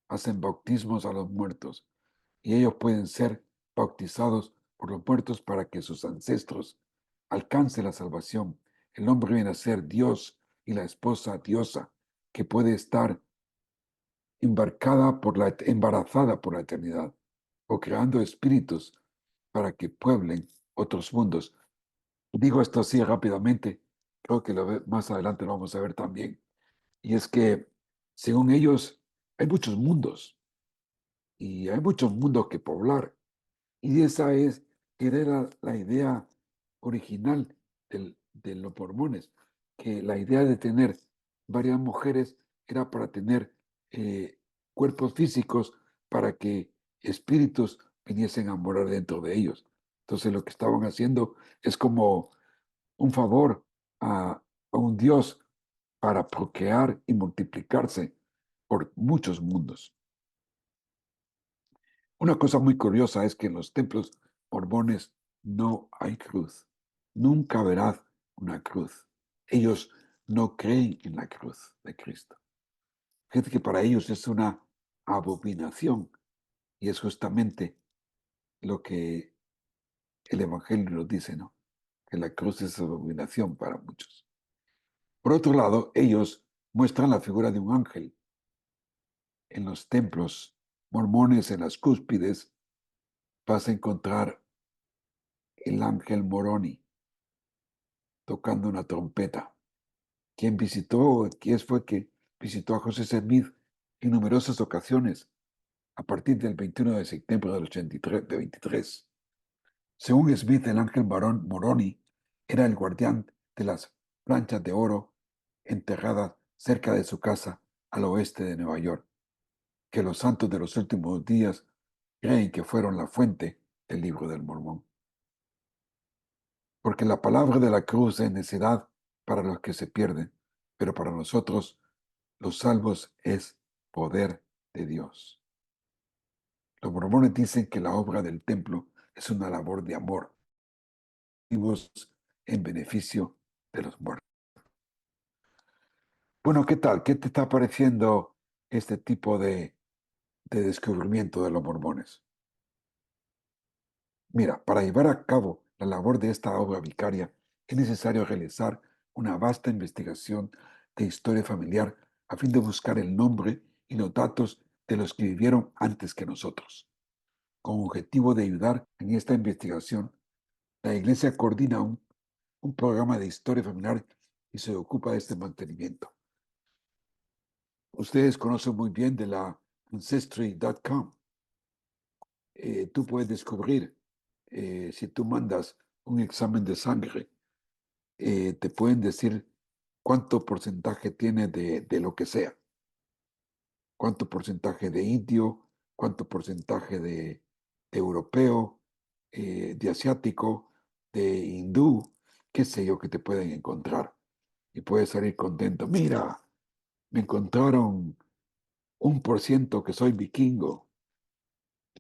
hacen bautismos a los muertos, y ellos pueden ser bautizados por los muertos para que sus ancestros alcancen la salvación. El hombre viene a ser Dios y la esposa diosa, que puede estar embarazada por la eternidad, o creando espíritus para que pueblen otros mundos. Digo esto así rápidamente creo que más adelante lo vamos a ver también. Y es que, según ellos, hay muchos mundos y hay muchos mundos que poblar. Y esa es, que era la idea original de los mormones, que la idea de tener varias mujeres era para tener eh, cuerpos físicos para que espíritus viniesen a morar dentro de ellos. Entonces lo que estaban haciendo es como un favor a un Dios para procrear y multiplicarse por muchos mundos. Una cosa muy curiosa es que en los templos mormones no hay cruz. Nunca verás una cruz. Ellos no creen en la cruz de Cristo. Fíjate que para ellos es una abominación y es justamente lo que el Evangelio nos dice, ¿no? Que la cruz es abominación para muchos. Por otro lado, ellos muestran la figura de un ángel en los templos mormones, en las cúspides, vas a encontrar el ángel Moroni tocando una trompeta. ¿Quién fue que visitó a José Smith en numerosas ocasiones a partir del 21 de septiembre del 83, de 23? Según Smith, el ángel Moroni era el guardián de las planchas de oro enterradas cerca de su casa al oeste de Nueva York, que los santos de los últimos días creen que fueron la fuente del libro del Mormón. Porque la palabra de la cruz es necedad para los que se pierden, pero para nosotros, los salvos, es poder de Dios. Los mormones dicen que la obra del templo es una labor de amor, vivos en beneficio de los muertos. Bueno, ¿qué tal? ¿Qué te está pareciendo este tipo de descubrimiento de los mormones? Mira, para llevar a cabo la labor de esta obra vicaria es necesario realizar una vasta investigación de historia familiar a fin de buscar el nombre y los datos de los que vivieron antes que nosotros. Con objetivo de ayudar en esta investigación, la Iglesia coordina un programa de historia familiar y se ocupa de este mantenimiento. Ustedes conocen muy bien de la Ancestry.com. Tú puedes descubrir, si tú mandas un examen de sangre, te pueden decir cuánto porcentaje tiene de lo que sea, cuánto porcentaje de indio, cuánto porcentaje de europeo, de asiático, de hindú, qué sé yo que te pueden encontrar. Y puedes salir contento. Mira, me encontraron 1% que soy vikingo,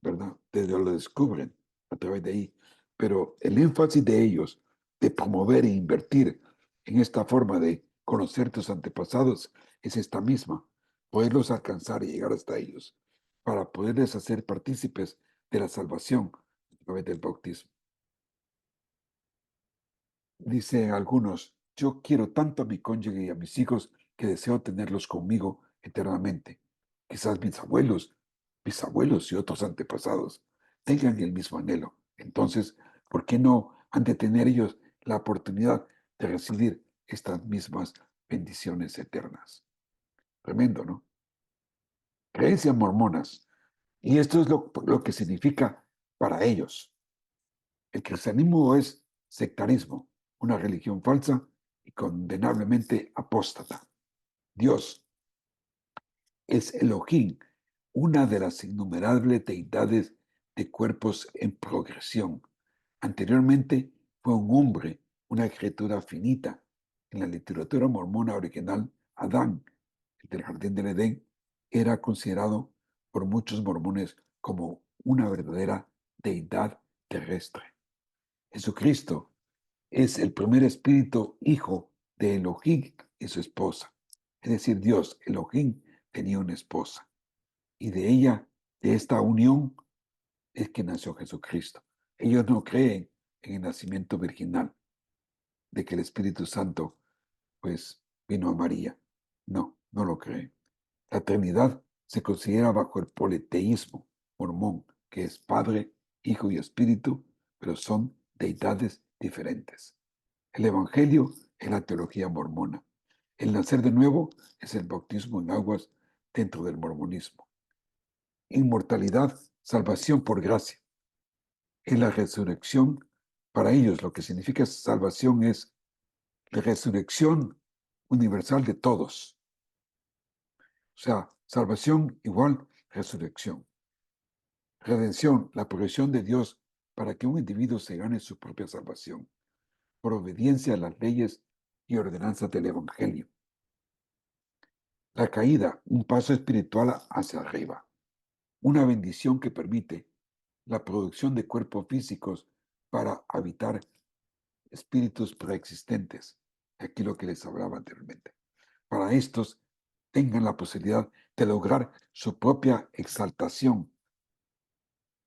¿verdad? Desde lo descubren a través de ahí. Pero el énfasis de ellos de promover e invertir en esta forma de conocer tus antepasados es esta misma, poderlos alcanzar y llegar hasta ellos, para poderles hacer partícipes de la salvación a través del bautismo. Dicen algunos, yo quiero tanto a mi cónyuge y a mis hijos que deseo tenerlos conmigo eternamente. Quizás mis abuelos, bisabuelos y otros antepasados tengan el mismo anhelo. Entonces, ¿por qué no han de tener ellos la oportunidad de recibir estas mismas bendiciones eternas? Tremendo, ¿no? Creencias mormonas. Y esto es lo que significa para ellos. El cristianismo es sectarismo, una religión falsa y condenablemente apóstata. Dios es Elohim, una de las innumerables deidades de cuerpos en progresión. Anteriormente fue un hombre, una criatura finita. En la literatura mormona original, Adán, el del jardín del Edén, era considerado por muchos mormones como una verdadera deidad terrestre. Jesucristo es el primer espíritu hijo de Elohim y su esposa. Es decir, Dios, Elohim, tenía una esposa. Y de ella, de esta unión, es que nació Jesucristo. Ellos no creen en el nacimiento virginal, de que el Espíritu Santo, pues, vino a María. No, no lo creen. La Trinidad se considera bajo el politeísmo mormón, que es Padre, Hijo y Espíritu, pero son deidades diferentes. El Evangelio en la teología mormona. El nacer de nuevo es el bautismo en aguas dentro del mormonismo. Inmortalidad, salvación por gracia. En la resurrección, para ellos lo que significa salvación es la resurrección universal de todos. O sea, salvación igual resurrección. Redención, la provisión de Dios para que un individuo se gane su propia salvación, por obediencia a las leyes y ordenanzas del Evangelio. La caída, un paso espiritual hacia arriba, una bendición que permite la producción de cuerpos físicos para habitar espíritus preexistentes. Aquí lo que les hablaba anteriormente. Para estos tengan la posibilidad de lograr su propia exaltación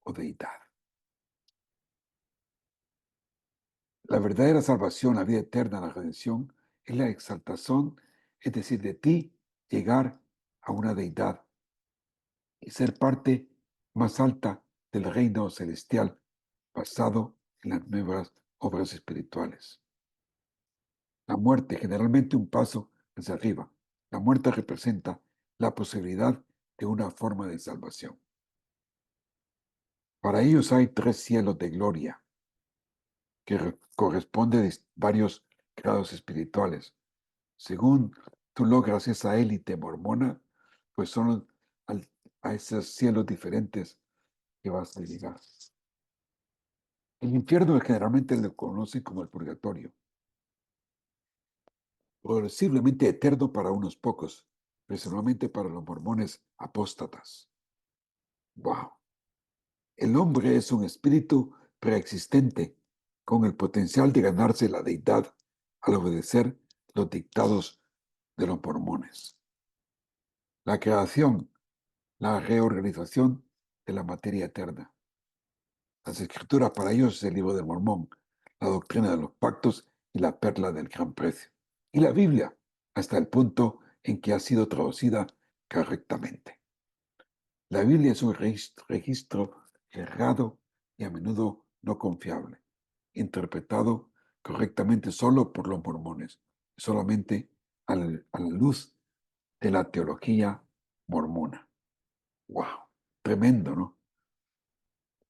o deidad. La verdadera salvación, la vida eterna, la redención, es la exaltación, es decir, de ti llegar a una deidad y ser parte más alta del reino celestial basado en las nuevas obras espirituales. La muerte, generalmente un paso hacia arriba. La muerte representa la posibilidad de una forma de salvación. Para ellos hay 3 cielos de gloria que corresponden a varios grados espirituales. Según tú logras esa élite mormona, pues son a esos cielos diferentes que vas a llegar. El infierno generalmente lo conocen como el purgatorio, posiblemente eterno para unos pocos, personalmente para los mormones apóstatas. ¡Wow! El hombre es un espíritu preexistente con el potencial de ganarse la deidad al obedecer los dictados de los mormones. La creación, la reorganización de la materia eterna. Las escrituras para ellos es el libro del Mormón, la doctrina de los pactos y la perla del gran precio. Y la Biblia, hasta el punto en que ha sido traducida correctamente. La Biblia es un registro errado y a menudo no confiable, interpretado correctamente solo por los mormones, solamente a la luz de la teología mormona. ¡Wow! Tremendo, ¿no?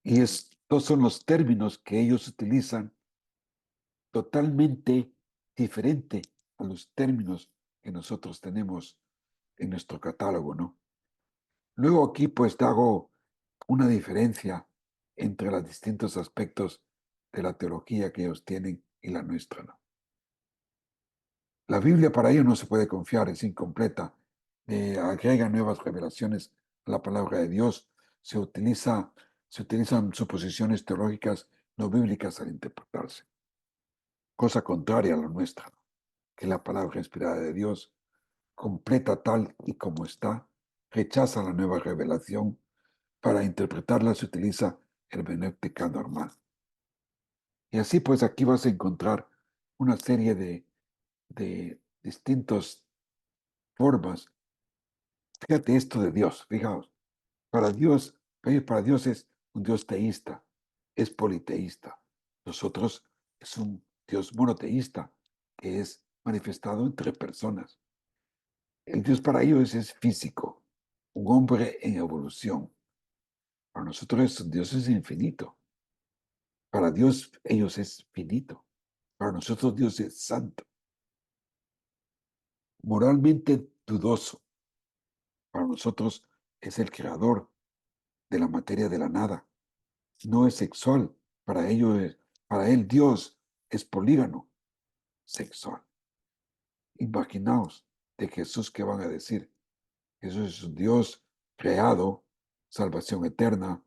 Y estos son los términos que ellos utilizan totalmente diferente a los términos que nosotros tenemos en nuestro catálogo, ¿no? Luego aquí pues hago una diferencia entre los distintos aspectos de la teología que ellos tienen y la nuestra, ¿no? La Biblia para ellos no se puede confiar, es incompleta. Agrega nuevas revelaciones a la palabra de Dios. Se utilizan suposiciones teológicas no bíblicas al interpretarse. Cosa contraria a la nuestra, ¿no? Que la palabra inspirada de Dios, completa tal y como está, rechaza la nueva revelación. Para interpretarla se utiliza hermenéutica normal. Y así pues aquí vas a encontrar una serie de distintas formas. Fíjate esto de Dios, fijaos. Para Dios es un Dios teísta, es politeísta. Nosotros es un Dios monoteísta que es manifestado entre personas. El Dios para ellos es físico, un hombre en evolución. Para nosotros Dios es infinito. Para Dios ellos es finito. Para nosotros Dios es santo. Moralmente dudoso. Para nosotros es el creador de la materia de la nada. No es sexual. Para él Dios es polígamo, sexual. Imaginaos de Jesús que van a decir. Jesús es un Dios creado, salvación eterna,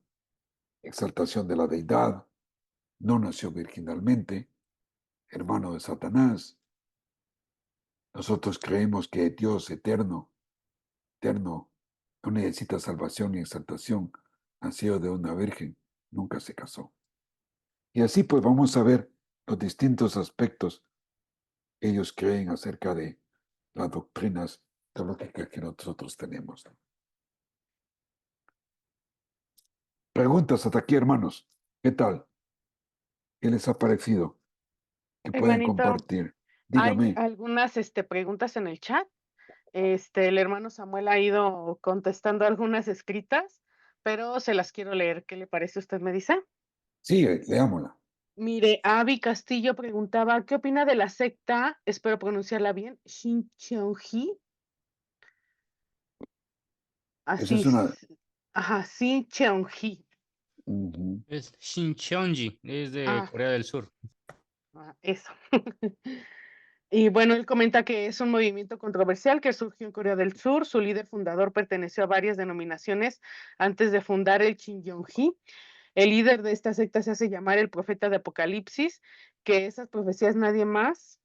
exaltación de la deidad, no nació virginalmente, hermano de Satanás. Nosotros creemos que Dios eterno, eterno, no necesita salvación ni exaltación, nació de una virgen, nunca se casó. Y así pues vamos a ver los distintos aspectos que ellos creen acerca de las doctrinas teológicas que nosotros tenemos. Preguntas hasta aquí, hermanos. ¿Qué tal? ¿Qué les ha parecido? ¿Qué pueden Hermanito, compartir? Hay Dígame. algunas, preguntas en el chat. El hermano Samuel ha ido contestando algunas escritas, pero se las quiero leer. ¿Qué le parece? ¿Usted me dice? Sí, leámosla. Mire, Avi Castillo preguntaba, ¿qué opina de la secta? Espero pronunciarla bien, Shincheonji. Esa Así, es una... ajá, Shincheonji. Ujú. Es Shincheonji, es de Ah, Corea del Sur. eso. Y bueno, él comenta que es un movimiento controversial que surgió en Corea del Sur. Su líder fundador perteneció a varias denominaciones antes de fundar el Shincheonji. El líder de esta secta se hace llamar el profeta de Apocalipsis, que esas profecías nadie más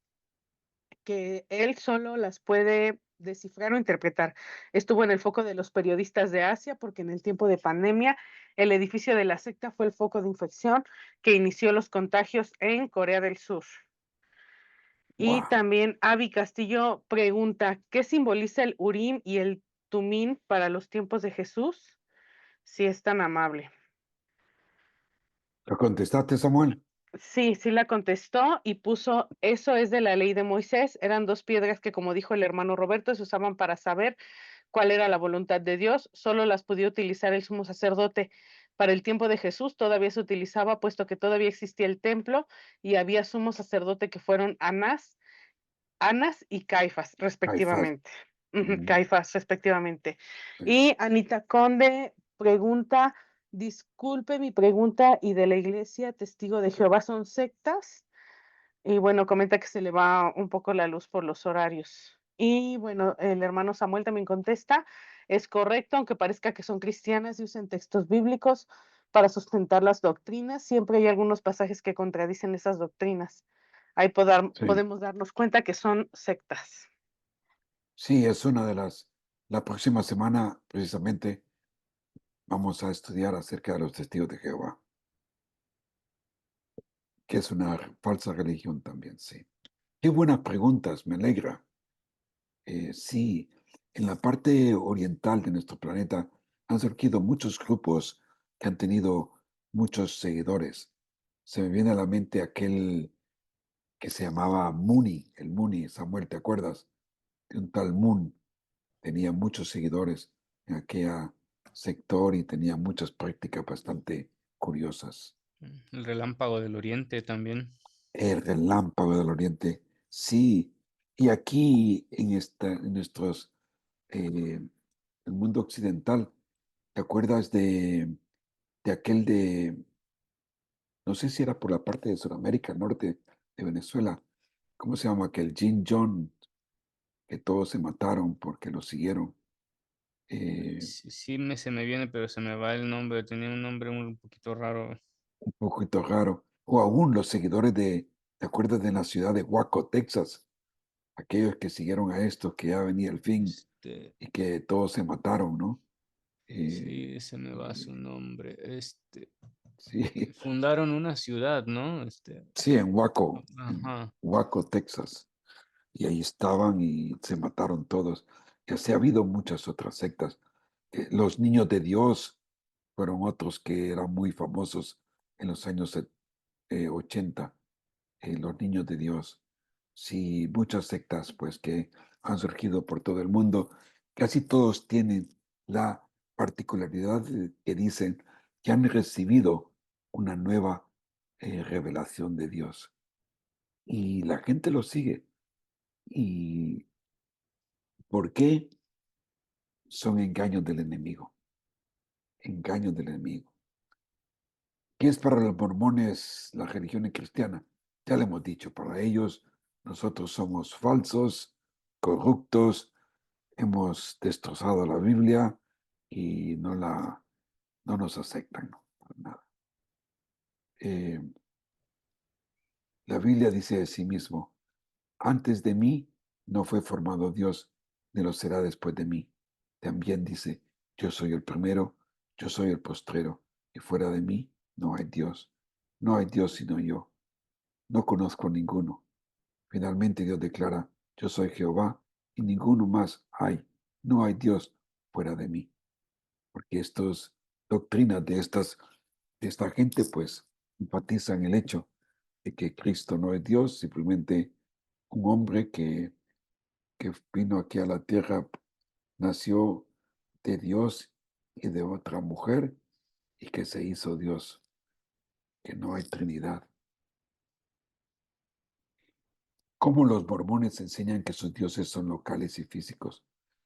que él solo las puede descifrar o interpretar. Estuvo en el foco de los periodistas de Asia porque en el tiempo de pandemia el edificio de la secta fue el foco de infección que inició los contagios en Corea del Sur. Y Wow. también Avi Castillo pregunta, ¿qué simboliza el Urim y el Tumín para los tiempos de Jesús? Si es tan amable. ¿Lo contestaste, Samuel? Sí, sí la contestó y puso, eso es de la ley de Moisés, eran dos piedras que, como dijo el hermano Roberto, se usaban para saber cuál era la voluntad de Dios, solo las podía utilizar el sumo sacerdote. Para el tiempo de Jesús todavía se utilizaba, puesto que todavía existía el templo y había sumo sacerdote que fueron Anas y Caifás, Caifás. respectivamente. Mm, Caifás, respectivamente. sí. Y Anita Conde pregunta, disculpe mi pregunta, ¿y de la iglesia Testigo de Jehová son sectas? Y bueno, comenta que se le va un poco la luz por los horarios. Y bueno, el hermano Samuel también contesta, es correcto, aunque parezca que son cristianas y usen textos bíblicos para sustentar las doctrinas, siempre hay algunos pasajes que contradicen esas doctrinas. Ahí Sí, podemos darnos cuenta que son sectas. sí, es una de las... La próxima semana, precisamente, vamos a estudiar acerca de los testigos de Jehová, que es una falsa religión también, sí. Qué buenas preguntas, me alegra. Sí, en la parte oriental de nuestro planeta han surgido muchos grupos que han tenido muchos seguidores. Se me viene a la mente aquel que se llamaba Muni, el Muni, Samuel, ¿te acuerdas? De un tal Mun, tenía muchos seguidores en aquel sector y tenía muchas prácticas bastante curiosas. El Relámpago del Oriente también. El relámpago del oriente, sí. Y aquí en nuestros, el mundo occidental, ¿te acuerdas de aquel no sé si era por la parte de Sudamérica, norte de Venezuela, ¿cómo se llama? Aquel Jin John, que todos se mataron porque lo siguieron. Sí, sí se me viene, pero se me va el nombre. Tenía un nombre un poquito raro. Un poquito raro. O aún los seguidores ¿te acuerdas de la ciudad de Waco, Texas? Aquellos que siguieron a estos, que ya venía el fin Este, y que todos se mataron, ¿no? Eh, sí, se me va su eh, nombre. sí, Fundaron una ciudad, ¿no? sí, en Ajá. Waco, Texas. Y ahí estaban y se mataron todos. Y así ha habido muchas otras sectas. Los niños de Dios fueron otros que eran muy famosos en los años 80. Los niños de Dios. Sí, muchas sectas pues que han surgido por todo el mundo. Casi todos tienen la particularidad que dicen que han recibido una nueva revelación de Dios. Y la gente lo sigue. ¿Y por qué? Son engaños del enemigo. Engaños del enemigo. ¿Qué es para los mormones la religión cristiana? Ya le hemos dicho, para ellos nosotros somos falsos, corruptos, hemos destrozado la Biblia y no nos aceptan, no, para nada. Eh, la Biblia dice de sí mismo, antes de mí no fue formado Dios, ni lo será después de mí. También dice, yo soy el primero, yo soy el postrero, y fuera de mí no hay Dios. No hay Dios sino yo. No conozco a ninguno. Finalmente Dios declara, yo soy Jehová y ninguno más hay. No hay Dios fuera de mí. Porque estas doctrinas de esta gente pues enfatizan el hecho de que Cristo no es Dios, simplemente un hombre que vino aquí a la tierra, nació de Dios y de otra mujer y que se hizo Dios, que no hay Trinidad. ¿Cómo los mormones enseñan que sus dioses son locales y físicos?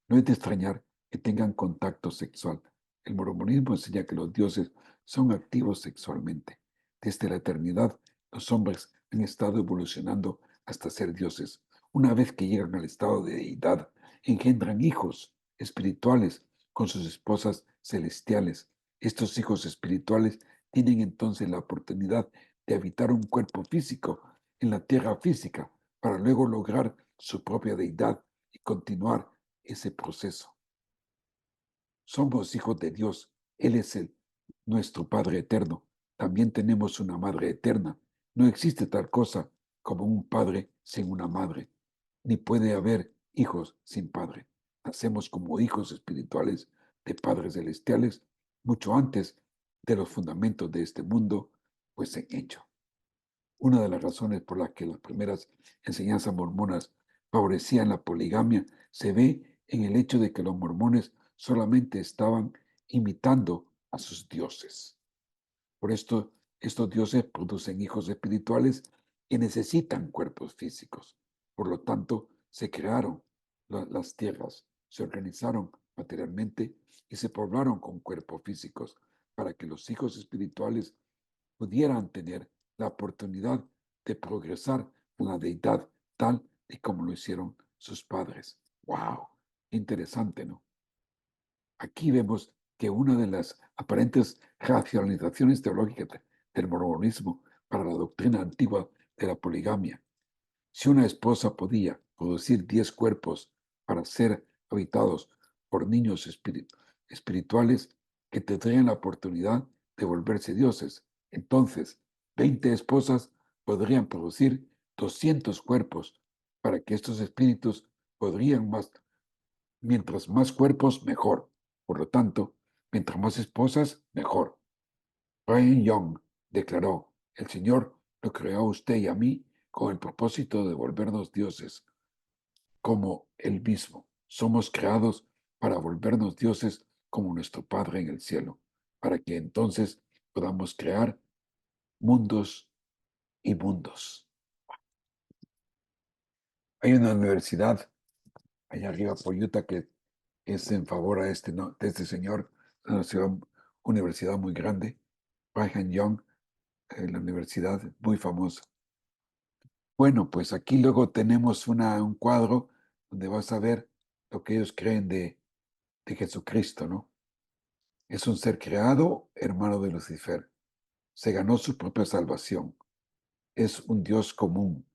No es de extrañar que tengan contacto sexual. El mormonismo enseña que los dioses son activos sexualmente. Desde la eternidad, los hombres han estado evolucionando hasta ser dioses. Una vez que llegan al estado de deidad, engendran hijos espirituales con sus esposas celestiales. Estos hijos espirituales tienen entonces la oportunidad de habitar un cuerpo físico en la tierra física para luego lograr su propia deidad y continuar ese proceso. Somos hijos de Dios. Él es nuestro Padre eterno. También tenemos una Madre eterna. No existe tal cosa como un padre sin una madre, ni puede haber hijos sin padre. Nacemos como hijos espirituales de padres celestiales mucho antes de los fundamentos de este mundo fuesen hechos. Una de las razones por las que las primeras enseñanzas mormonas favorecían la poligamia se ve en el hecho de que los mormones solamente estaban imitando a sus dioses. Por esto, estos dioses producen hijos espirituales que necesitan cuerpos físicos. Por lo tanto, se crearon las tierras, se organizaron materialmente y se poblaron con cuerpos físicos para que los hijos espirituales pudieran tener la oportunidad de progresar en la deidad tal y como lo hicieron sus padres. ¡Wow! Interesante, ¿no? Aquí vemos que una de las aparentes racionalizaciones teológicas del mormonismo para la doctrina antigua de la poligamia. Si una esposa podía producir 10 cuerpos para ser habitados por niños espirituales que tendrían la oportunidad de volverse dioses, entonces 20 esposas podrían producir 200 cuerpos para que estos espíritus podrían más, mientras más cuerpos, mejor. Por lo tanto, mientras más esposas, mejor. Brian Young declaró: el Señor lo creó a usted y a mí con el propósito de volvernos dioses, como Él mismo. Somos creados para volvernos dioses como nuestro Padre en el cielo, para que entonces podamos crear mundos y mundos. Hay una universidad allá arriba por Utah que es en favor de este señor, una universidad muy grande, Brigham Young, la universidad muy famosa. Bueno, pues aquí luego tenemos un cuadro donde vas a ver lo que ellos creen de Jesucristo, ¿no? Es un ser creado, hermano de Lucifer. Se ganó su propia salvación. Es un Dios común,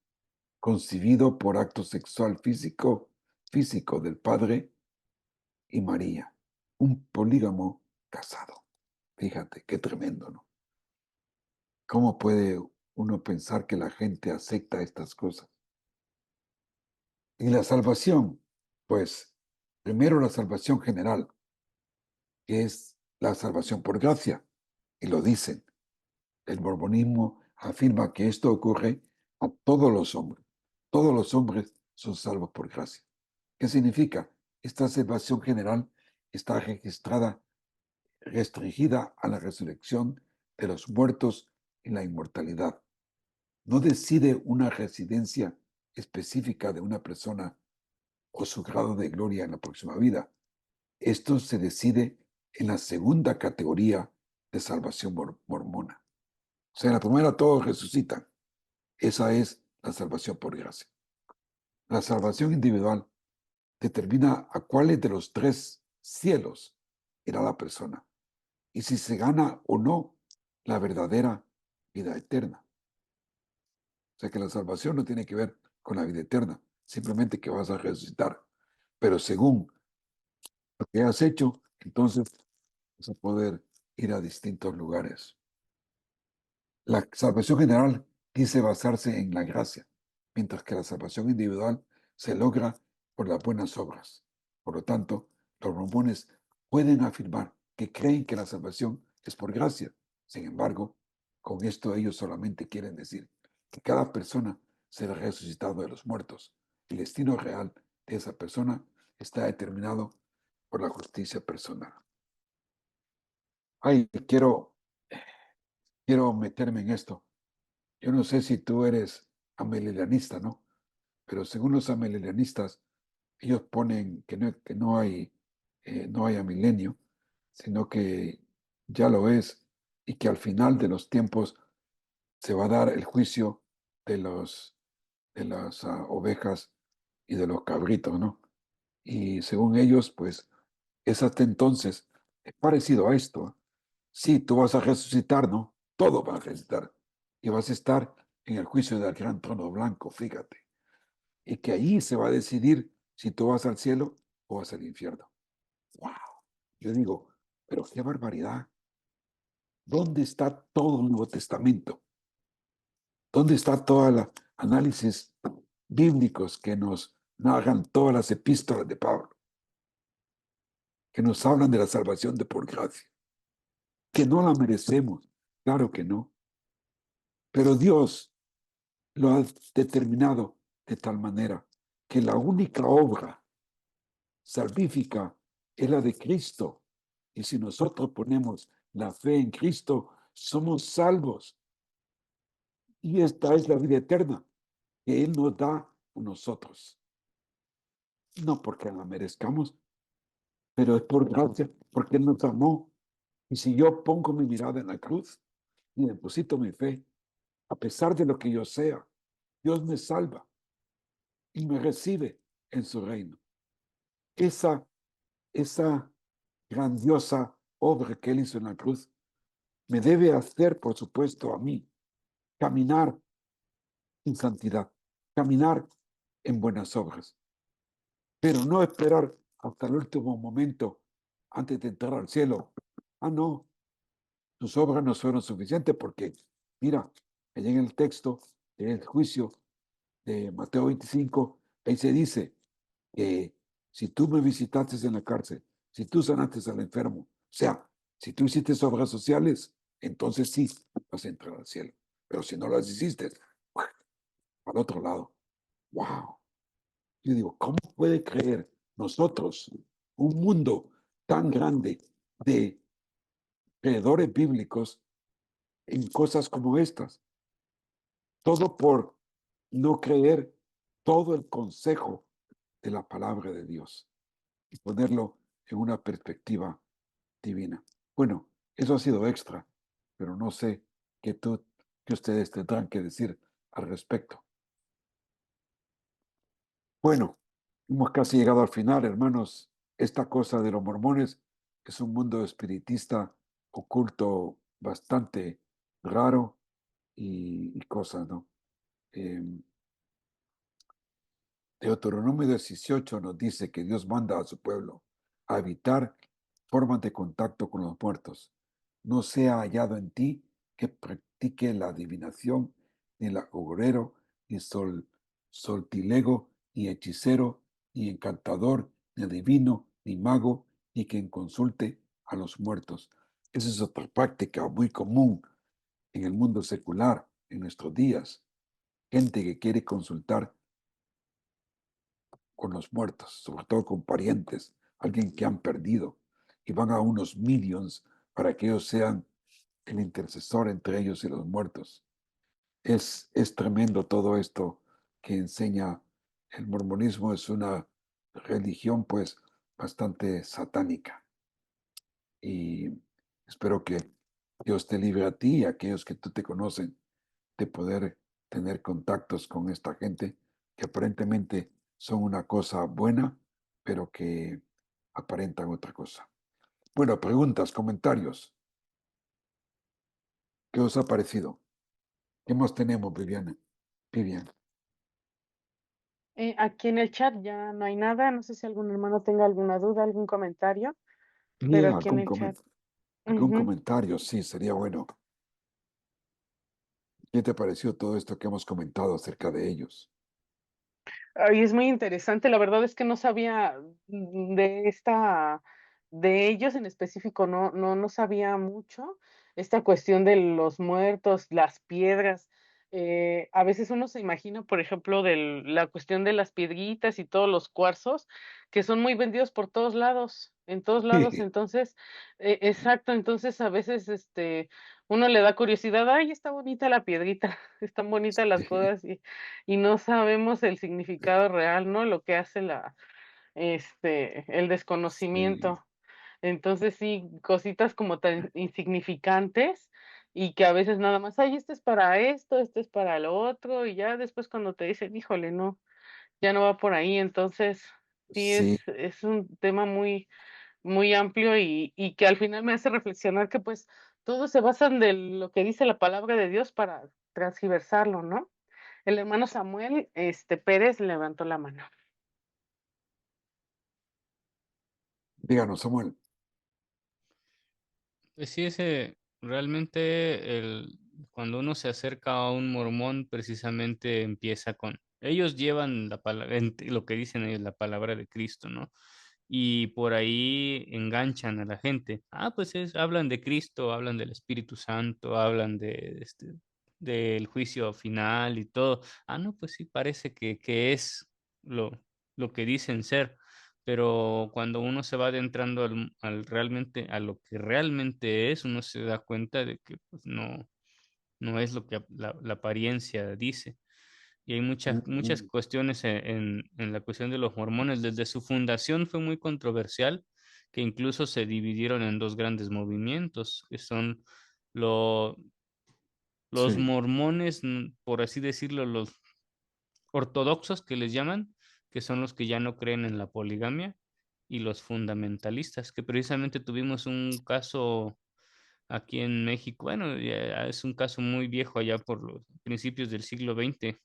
concebido por acto sexual físico del Padre y María. Un polígamo casado. Fíjate, qué tremendo, ¿no? ¿Cómo puede uno pensar que la gente acepta estas cosas? Y la salvación, pues, primero la salvación general, que es la salvación por gracia, y lo dicen. El mormonismo afirma que esto ocurre a todos los hombres. Todos los hombres son salvos por gracia. ¿Qué significa? Esta salvación general está restringida a la resurrección de los muertos en la inmortalidad. No decide una residencia específica de una persona o su grado de gloria en la próxima vida. Esto se decide en la segunda categoría de salvación mormona. O sea, en la primera todos resucitan. Esa es la salvación por gracia. La salvación individual determina a cuáles de los 3 cielos irá la persona y si se gana o no la verdadera vida eterna. O sea que la salvación no tiene que ver con la vida eterna, simplemente que vas a resucitar. Pero según lo que has hecho, entonces vas a poder ir a distintos lugares. La salvación general dice basarse en la gracia, mientras que la salvación individual se logra por las buenas obras. Por lo tanto, los mormones pueden afirmar que creen que la salvación es por gracia. Sin embargo, con esto ellos solamente quieren decir que cada persona ser resucitado de los muertos. El destino real de esa persona está determinado por la justicia personal. Ay, quiero meterme en esto. Yo no sé si tú eres amelianista, ¿no? Pero según los amelianistas, ellos ponen que no haya milenio, sino que ya lo es, y que al final de los tiempos se va a dar el juicio de de las ovejas y de los cabritos, ¿no? Y según ellos, pues es hasta entonces, es parecido a esto. Sí, tú vas a resucitar, ¿no? Todo va a resucitar. Y vas a estar en el juicio del gran trono blanco, fíjate. Y que ahí se va a decidir si tú vas al cielo o vas al infierno. ¡Wow! Yo digo, pero qué barbaridad. ¿Dónde está todo el Nuevo Testamento? ¿Dónde está toda la análisis bíblicos que nos narran todas las epístolas de Pablo? Que nos hablan de la salvación de por gracia. Que no la merecemos. Claro que no. Pero Dios lo ha determinado de tal manera que la única obra salvífica es la de Cristo. Y si nosotros ponemos la fe en Cristo, somos salvos. Y esta es la vida eterna que Él nos da a nosotros. No porque la merezcamos, pero es por gracia, porque Él nos amó. Y si yo pongo mi mirada en la cruz y deposito mi fe, a pesar de lo que yo sea, Dios me salva y me recibe en su reino. Esa grandiosa obra que Él hizo en la cruz me debe hacer, por supuesto, a mí caminar en santidad, caminar en buenas obras, pero no esperar hasta el último momento antes de entrar al cielo. Ah, no, tus obras no fueron suficientes porque, mira, allá en el texto del juicio de Mateo 25, ahí se dice que si tú me visitaste en la cárcel, si tú sanaste al enfermo, o sea, si tú hiciste obras sociales, entonces sí vas a entrar al cielo. Pero si no las hiciste, al otro lado. ¡Wow! Yo digo, ¿cómo puede creer nosotros, un mundo tan grande de creedores bíblicos, en cosas como estas? Todo por no creer todo el consejo de la palabra de Dios y ponerlo en una perspectiva divina. Bueno, eso ha sido extra, pero no sé qué ustedes tendrán que decir al respecto. Bueno, hemos casi llegado al final, hermanos. Esta cosa de los mormones es un mundo espiritista oculto bastante raro y cosas, ¿no? Deuteronomio 18 nos dice que Dios manda a su pueblo a evitar formas de contacto con los muertos. No sea hallado en ti que practique la adivinación, ni el agorero, ni soltilego, ni hechicero, ni encantador, ni adivino, ni mago, ni quien consulte a los muertos. Esa es otra práctica muy común en el mundo secular en nuestros días. Gente que quiere consultar con los muertos, sobre todo con parientes, alguien que han perdido, y van a unos millions para que ellos sean el intercesor entre ellos y los muertos. Es tremendo todo esto que enseña el mormonismo. Es una religión pues bastante satánica, y espero que Dios te libre a ti y a aquellos que tú te conocen de poder tener contactos con esta gente que aparentemente son una cosa buena, pero que aparentan otra cosa. Bueno, preguntas, comentarios. ¿Qué os ha parecido? ¿Qué más tenemos, Viviana? Vivian. Aquí en el chat ya no hay nada. No sé si algún hermano tenga alguna duda, algún comentario, pero Yeah, aquí en el chat. algún Ujú. comentario, sí, sería bueno. ¿Qué te pareció todo esto que hemos comentado acerca de ellos? Ay, es muy interesante. La verdad es que no sabía de ellos en específico, no sabía mucho. Esta cuestión de los muertos, las piedras, a veces uno se imagina, por ejemplo, la cuestión de las piedritas y todos los cuarzos, que son muy vendidos por todos lados, en todos lados. Entonces, exacto, entonces a veces uno le da curiosidad, ay, está bonita la piedrita, están bonitas las cosas y no sabemos el significado real, ¿no? Lo que hace el Sí, desconocimiento. Entonces sí, cositas como tan insignificantes y que a veces nada más, ay, este es para esto, este es para lo otro, y ya después cuando te dicen, híjole, no, ya no va por ahí. Entonces sí sí, es un tema muy, muy amplio y que al final me hace reflexionar que pues todo se basa de lo que dice la palabra de Dios para transgiversarlo, ¿no? El hermano Samuel, Pérez levantó la mano. díganos, Samuel. Pues sí, realmente cuando uno se acerca a un mormón, precisamente empieza con, ellos llevan la palabra, lo que dicen ellos, la palabra de Cristo, ¿no? Y por ahí enganchan a la gente. Ah, pues hablan de Cristo, hablan del Espíritu Santo, hablan del juicio final y todo. Ah, no, pues sí, parece que es lo, lo que dicen ser, pero cuando uno se va adentrando realmente a lo que realmente es, uno se da cuenta de que pues, no es lo que la apariencia dice. Y hay muchas Mm, cuestiones en la cuestión de los mormones. Desde su fundación fue muy controversial, que incluso se dividieron en dos grandes movimientos, que son lo- los sí, mormones, por así decirlo, los ortodoxos que les llaman, que son los que ya no creen en la poligamia, y los fundamentalistas, que precisamente tuvimos un caso aquí en México. Bueno, ya es un caso muy viejo allá por los principios del siglo XX,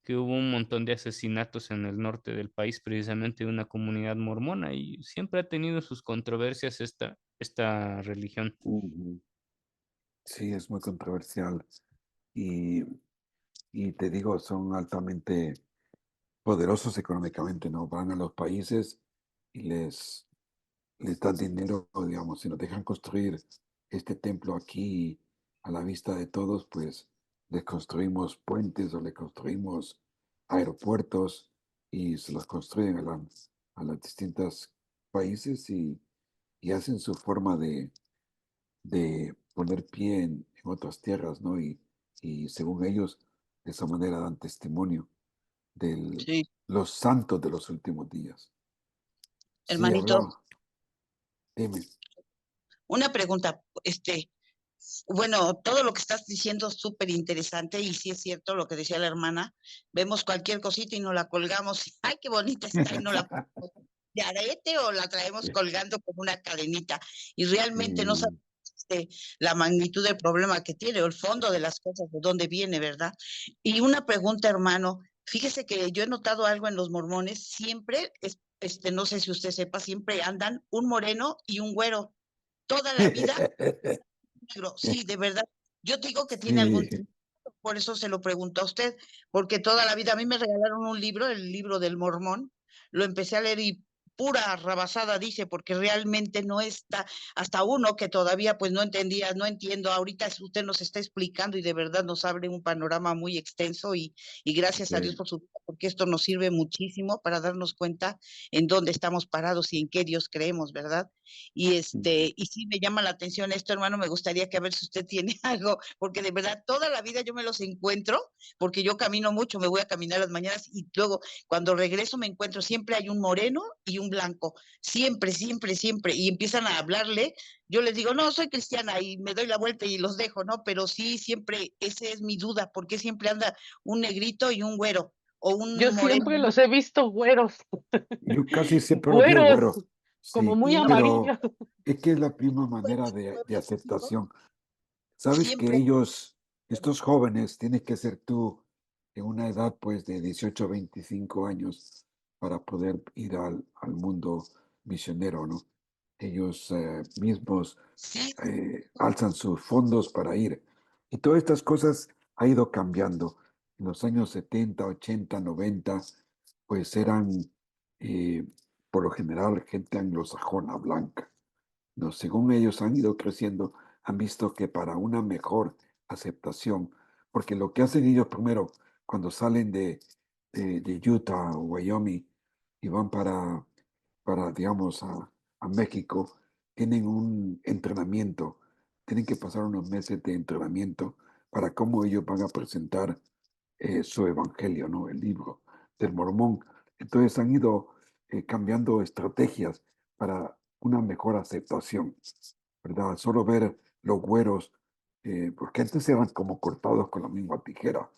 que hubo un montón de asesinatos en el norte del país, precisamente de una comunidad mormona, y siempre ha tenido sus controversias esta religión. ujú. Sí, es muy controversial. Y, y te digo, son altamente poderosos económicamente, ¿no? Van a los países y les dan dinero, digamos, si nos dejan construir este templo aquí a la vista de todos, pues les construimos puentes o le construimos aeropuertos y se los construyen a los distintos países y hacen su forma de poner pie en otras tierras, ¿no? Y según ellos, de esa manera dan testimonio de Sí, los santos de los últimos días. Sí, hermanito, hablaba, dime. una pregunta, bueno, todo lo que estás diciendo es súper interesante y sí es cierto lo que decía la hermana, vemos cualquier cosita y nos la colgamos, ay, qué bonita está y no la ponemos de arete o la traemos colgando como una cadenita y realmente no sabemos Sí, la magnitud del problema que tiene o el fondo de las cosas, de dónde viene, ¿verdad? Y una pregunta, hermano, fíjese que yo he notado algo en los mormones, siempre, no sé si usted sepa, siempre andan un moreno y un güero toda la vida negro. Sí, de verdad. Yo digo que tiene algún, sí, por eso se lo pregunto a usted, porque toda la vida a mí me regalaron un libro, el libro del Mormón, lo empecé a leer y pura rabasada dice, porque realmente no está, hasta uno que todavía pues no entendía, no entiendo, ahorita usted nos está explicando y de verdad nos abre un panorama muy extenso y gracias a Dios sí. por su, porque esto nos sirve muchísimo para darnos cuenta en dónde estamos parados y en qué Dios creemos, ¿verdad? Ujú. Y sí me llama la atención esto, hermano, me gustaría que a ver si usted tiene algo, porque de verdad toda la vida yo me los encuentro, porque yo camino mucho, me voy a caminar las mañanas y luego cuando regreso me encuentro, siempre hay un moreno y un blanco, siempre, siempre, siempre, y empiezan a hablarle, yo les digo, no, soy cristiana y me doy la vuelta y los dejo, ¿no? Pero sí, siempre, esa es mi duda, ¿por qué siempre anda un negrito y un güero? O Yo un moreno. siempre los he visto güeros, Yo casi siempre los veo güeros, güeros, como sí, muy Y no, pero amarillos. es que es la misma en manera mi de pueblo, aceptación. Sabes que siempre. ellos, estos jóvenes, tienes que ser tú en una edad pues de 18 a 25 años para poder ir al mundo misionero, ¿no? Ellos mismos Sí, alzan sus fondos para ir. Y todas estas cosas ha ido cambiando. En los años 70, 80, 90, pues eran eh, por lo general gente anglosajona blanca. No, según ellos han ido creciendo, han visto que para una mejor aceptación, porque lo que hacen ellos primero, cuando salen de Utah o Wyoming y van digamos, a México, tienen un entrenamiento, tienen que pasar unos meses de entrenamiento para cómo ellos van a presentar su evangelio, ¿no? El libro del Mormón. Entonces han ido cambiando estrategias para una mejor aceptación, ¿verdad? Solo ver los güeros, porque antes eran como cortados con la misma tijera.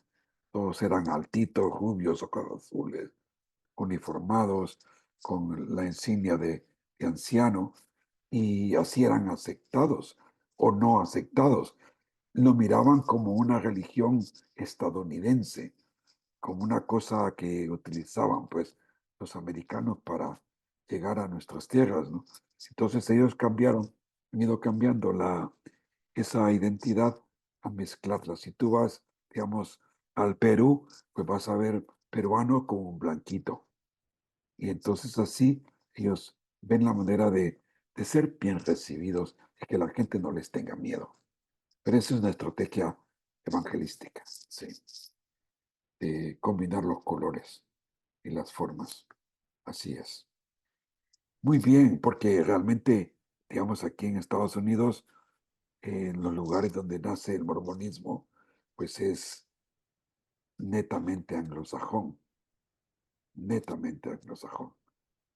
Todos eran altitos, rubios, ojos azules, uniformados, con la insignia de anciano, y así eran aceptados o no aceptados. Lo miraban como una religión estadounidense, como una cosa que utilizaban pues los americanos para llegar a nuestras tierras, ¿no? Entonces ellos cambiaron, han ido cambiando esa identidad a mezclarla. Si tú vas, digamos, al Perú, pues vas a ver peruano como un blanquito. Y entonces así ellos ven la manera de ser bien recibidos y que la gente no les tenga miedo. Pero esa es una estrategia evangelística, sí, de combinar los colores y las formas. Así es. Muy bien, porque realmente, digamos, aquí en Estados Unidos, en los lugares donde nace el mormonismo, pues es netamente anglosajón,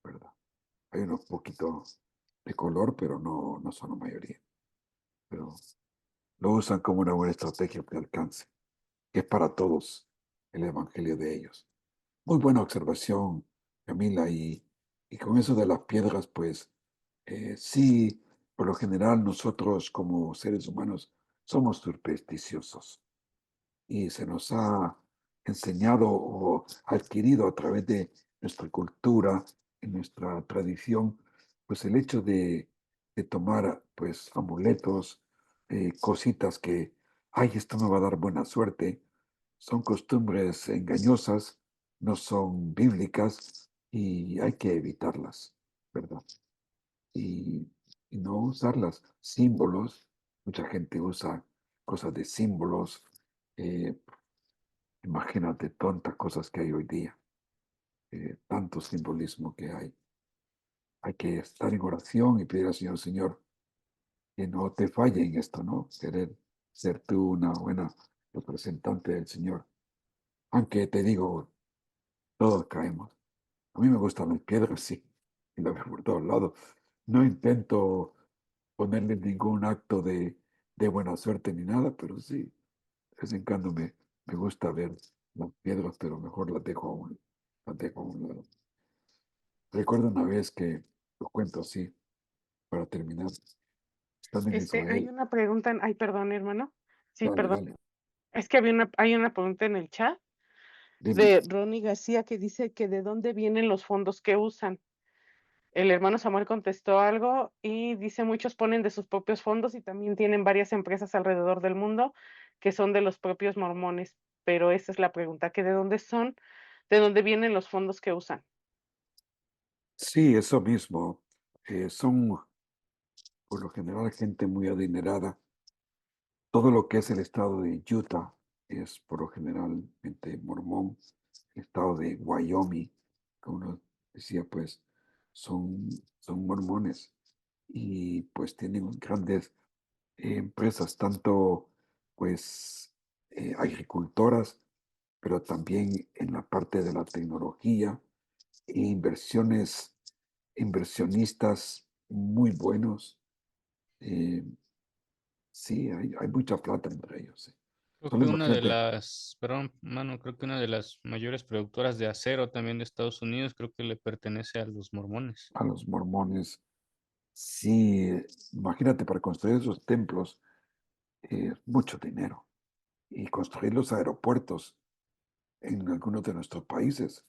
¿verdad? Hay unos poquitos de color, pero no son la mayoría. Pero lo usan como una buena estrategia de alcance, que es para todos el evangelio de ellos. Muy buena observación, Camila, y con eso de las piedras, pues sí, por lo general nosotros como seres humanos somos supersticiosos y se nos ha enseñado o adquirido a través de nuestra cultura y nuestra tradición, pues el hecho de tomar pues amuletos, cositas que, ay, esto me va a dar buena suerte, son costumbres engañosas, no son bíblicas y hay que evitarlas, ¿verdad? Y, y no usarlas. Símbolos, mucha gente usa cosas de símbolos. eh, Imagínate tantas cosas que hay hoy día, tanto simbolismo que hay. Hay que estar en oración y pedir al Señor, Señor, que no te falle en esto, ¿no? Querer ser tú una buena representante del Señor. Aunque te digo, todos caemos. A mí me gustan las piedras, sí, y las veo por todos lados. No intento ponerle ningún acto de buena suerte ni nada, pero sí, de vez en cuando me gusta ver las piedras, pero mejor las dejo a un lado. Recuerdo una vez que, lo cuento así, para terminar, estando en Hay Israel, una pregunta, ay, perdón, hermano. Sí, dale, perdón. dale, Es que hay una pregunta en el chat dime. de Ronnie García que dice que de dónde vienen los fondos que usan. El hermano Samuel contestó algo y dice muchos ponen de sus propios fondos y también tienen varias empresas alrededor del mundo que son de los propios mormones. Pero esa es la pregunta, que de dónde son, de dónde vienen los fondos que usan. Sí, eso mismo. Son, por lo general, gente muy adinerada. Todo lo que es el estado de Utah es, por lo generalmente, mormón. El estado de Wyoming, como uno decía, pues, son, son mormones. Y pues tienen grandes empresas, tanto pues agricultoras, pero también en la parte de la tecnología, e inversionistas muy buenos. eh, sí, hay mucha plata entre ellos. Sí. Creo Solo que una de imagínate las, perdón, mano, creo que una de las mayores productoras de acero también de Estados Unidos, creo que le pertenece a los mormones. a los mormones. Sí, imagínate para construir esos templos, mucho dinero. Y construir los aeropuertos en algunos de nuestros países.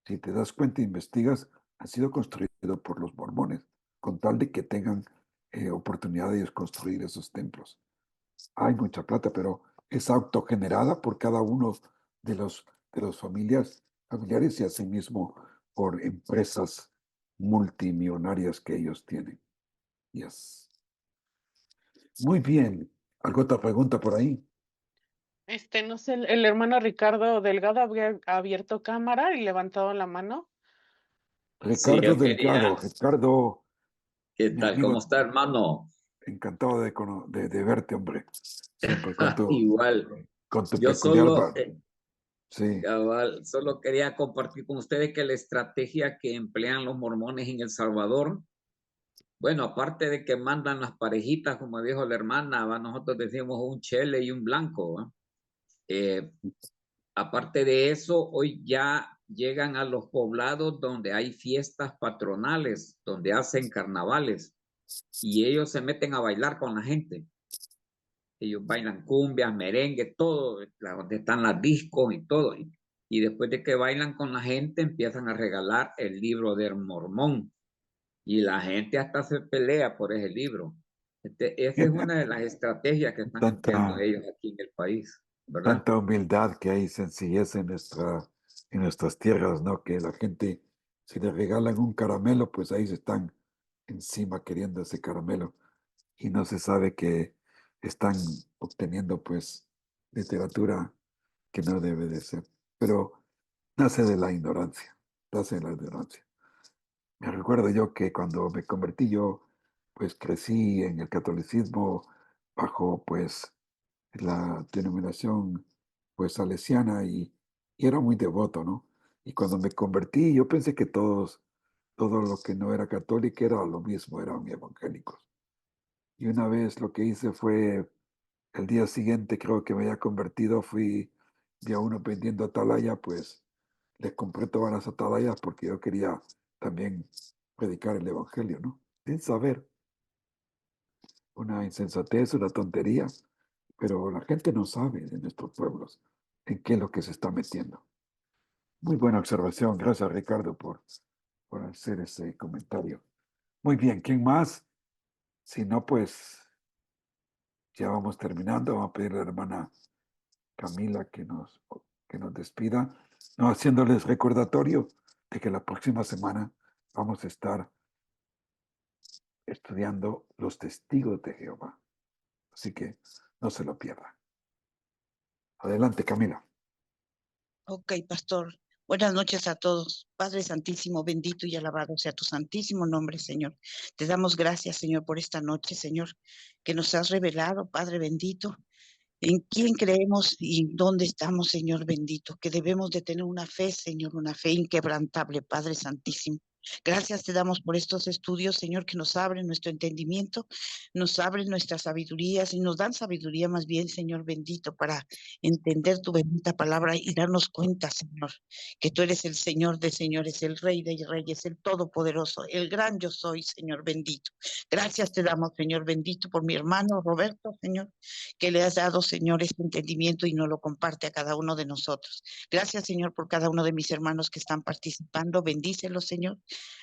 Si te das cuenta, investigas, han sido construidos por los mormones, con tal de que tengan oportunidad de construir esos templos. Hay mucha plata, pero es autogenerada por cada uno de los familiares y asimismo por empresas multimillonarias que ellos tienen. Yes. Muy bien. ¿Alguna otra pregunta por ahí? No sé, el hermano Ricardo Delgado había abierto cámara y levantado la mano. Sí, Ricardo yo Delgado, quería. Ricardo, ¿Qué mi tal? ¿Cómo amigo, está, hermano? encantado de verte, hombre. Siempre Igual. con tu Yo peculiar, solo, sí, cabal, solo quería compartir con ustedes que la estrategia que emplean los mormones en El Salvador, bueno, aparte de que mandan las parejitas, como dijo la hermana, ¿va? Nosotros decimos un chele y un blanco, ¿va? Eh, Aparte de eso, hoy ya llegan a los poblados donde hay fiestas patronales, donde hacen carnavales, y ellos se meten a bailar con la gente. Ellos bailan cumbias, merengue, todo, donde están las discos y todo. Y después de que bailan con la gente, empiezan a regalar el libro del Mormón. Y la gente hasta se pelea por ese libro. Esa es una de las estrategias que están empleando tanta, ellos aquí en el país, ¿verdad? tanta humildad que hay, sencillez en nuestras tierras, ¿no? Que la gente, si le regalan un caramelo, pues ahí se están encima queriendo ese caramelo y no se sabe que están obteniendo, pues, literatura que no debe de ser. Pero nace de la ignorancia, nace de la ignorancia. Me recuerdo yo que cuando me convertí yo, pues crecí en el catolicismo bajo, pues, la denominación pues salesiana y era muy devoto, ¿no? Y cuando me convertí, yo pensé que todo lo que no era católico era lo mismo, eran evangélicos. Y una vez lo que hice fue, el día siguiente creo que me había convertido, vi a uno vendiendo atalaya, pues le compré todas las atalayas porque yo quería también predicar el evangelio, ¿no? Sin saber, una insensatez, una tontería, pero la gente no sabe de nuestros pueblos en qué es lo que se está metiendo. Muy buena observación. Gracias, Ricardo, por hacer ese comentario. Muy bien, ¿quién más? Si no, pues ya vamos terminando. Vamos a pedir a la hermana Camila que nos despida, no haciéndoles recordatorio de que la próxima semana vamos a estar estudiando los testigos de Jehová. Así que no se lo pierdan. Adelante, Camila. Ok, pastor. Buenas noches a todos. Padre Santísimo, bendito y alabado sea tu santísimo nombre, Señor. Te damos gracias, Señor, por esta noche, Señor, que nos has revelado, Padre bendito, en quién creemos y en dónde estamos, Señor bendito, que debemos de tener una fe, Señor, una fe inquebrantable, Padre Santísimo. Gracias te damos por estos estudios, Señor, que nos abren nuestro entendimiento, nos abren nuestras sabidurías y nos dan sabiduría más bien, Señor bendito, para entender tu bendita palabra y darnos cuenta, Señor, que tú eres el Señor de señores, el Rey de reyes, el Todopoderoso, el gran yo soy, Señor bendito. Gracias te damos, Señor bendito, por mi hermano Roberto, Señor, que le has dado, Señor, este entendimiento y nos lo comparte a cada uno de nosotros. Gracias, Señor, por cada uno de mis hermanos que están participando. Bendícelos, Señor.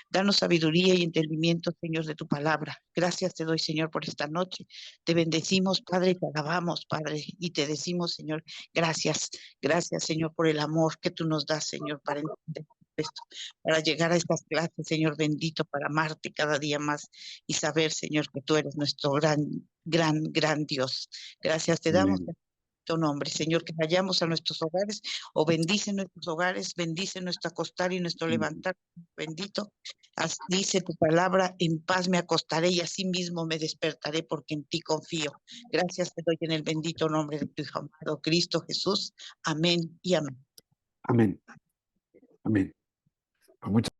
Danos sabiduría y entendimiento, Señor, de tu palabra. Gracias te doy, Señor, por esta noche. Te bendecimos, Padre, te alabamos, Padre, y te decimos, Señor, gracias. Gracias, Señor, por el amor que tú nos das, Señor, para entender esto, para llegar a estas clases, Señor bendito, para amarte cada día más y saber, Señor, que tú eres nuestro gran Dios. Gracias te damos Amén. en tu nombre, Señor, que vayamos a nuestros hogares o bendice nuestros hogares, bendice nuestro acostar y nuestro levantar, bendito. Así dice tu palabra, en paz me acostaré y así mismo me despertaré porque en ti confío. Gracias te doy en el bendito nombre de tu Hijo amado Cristo Jesús. Amén y amén. Amén. Amén. Muchas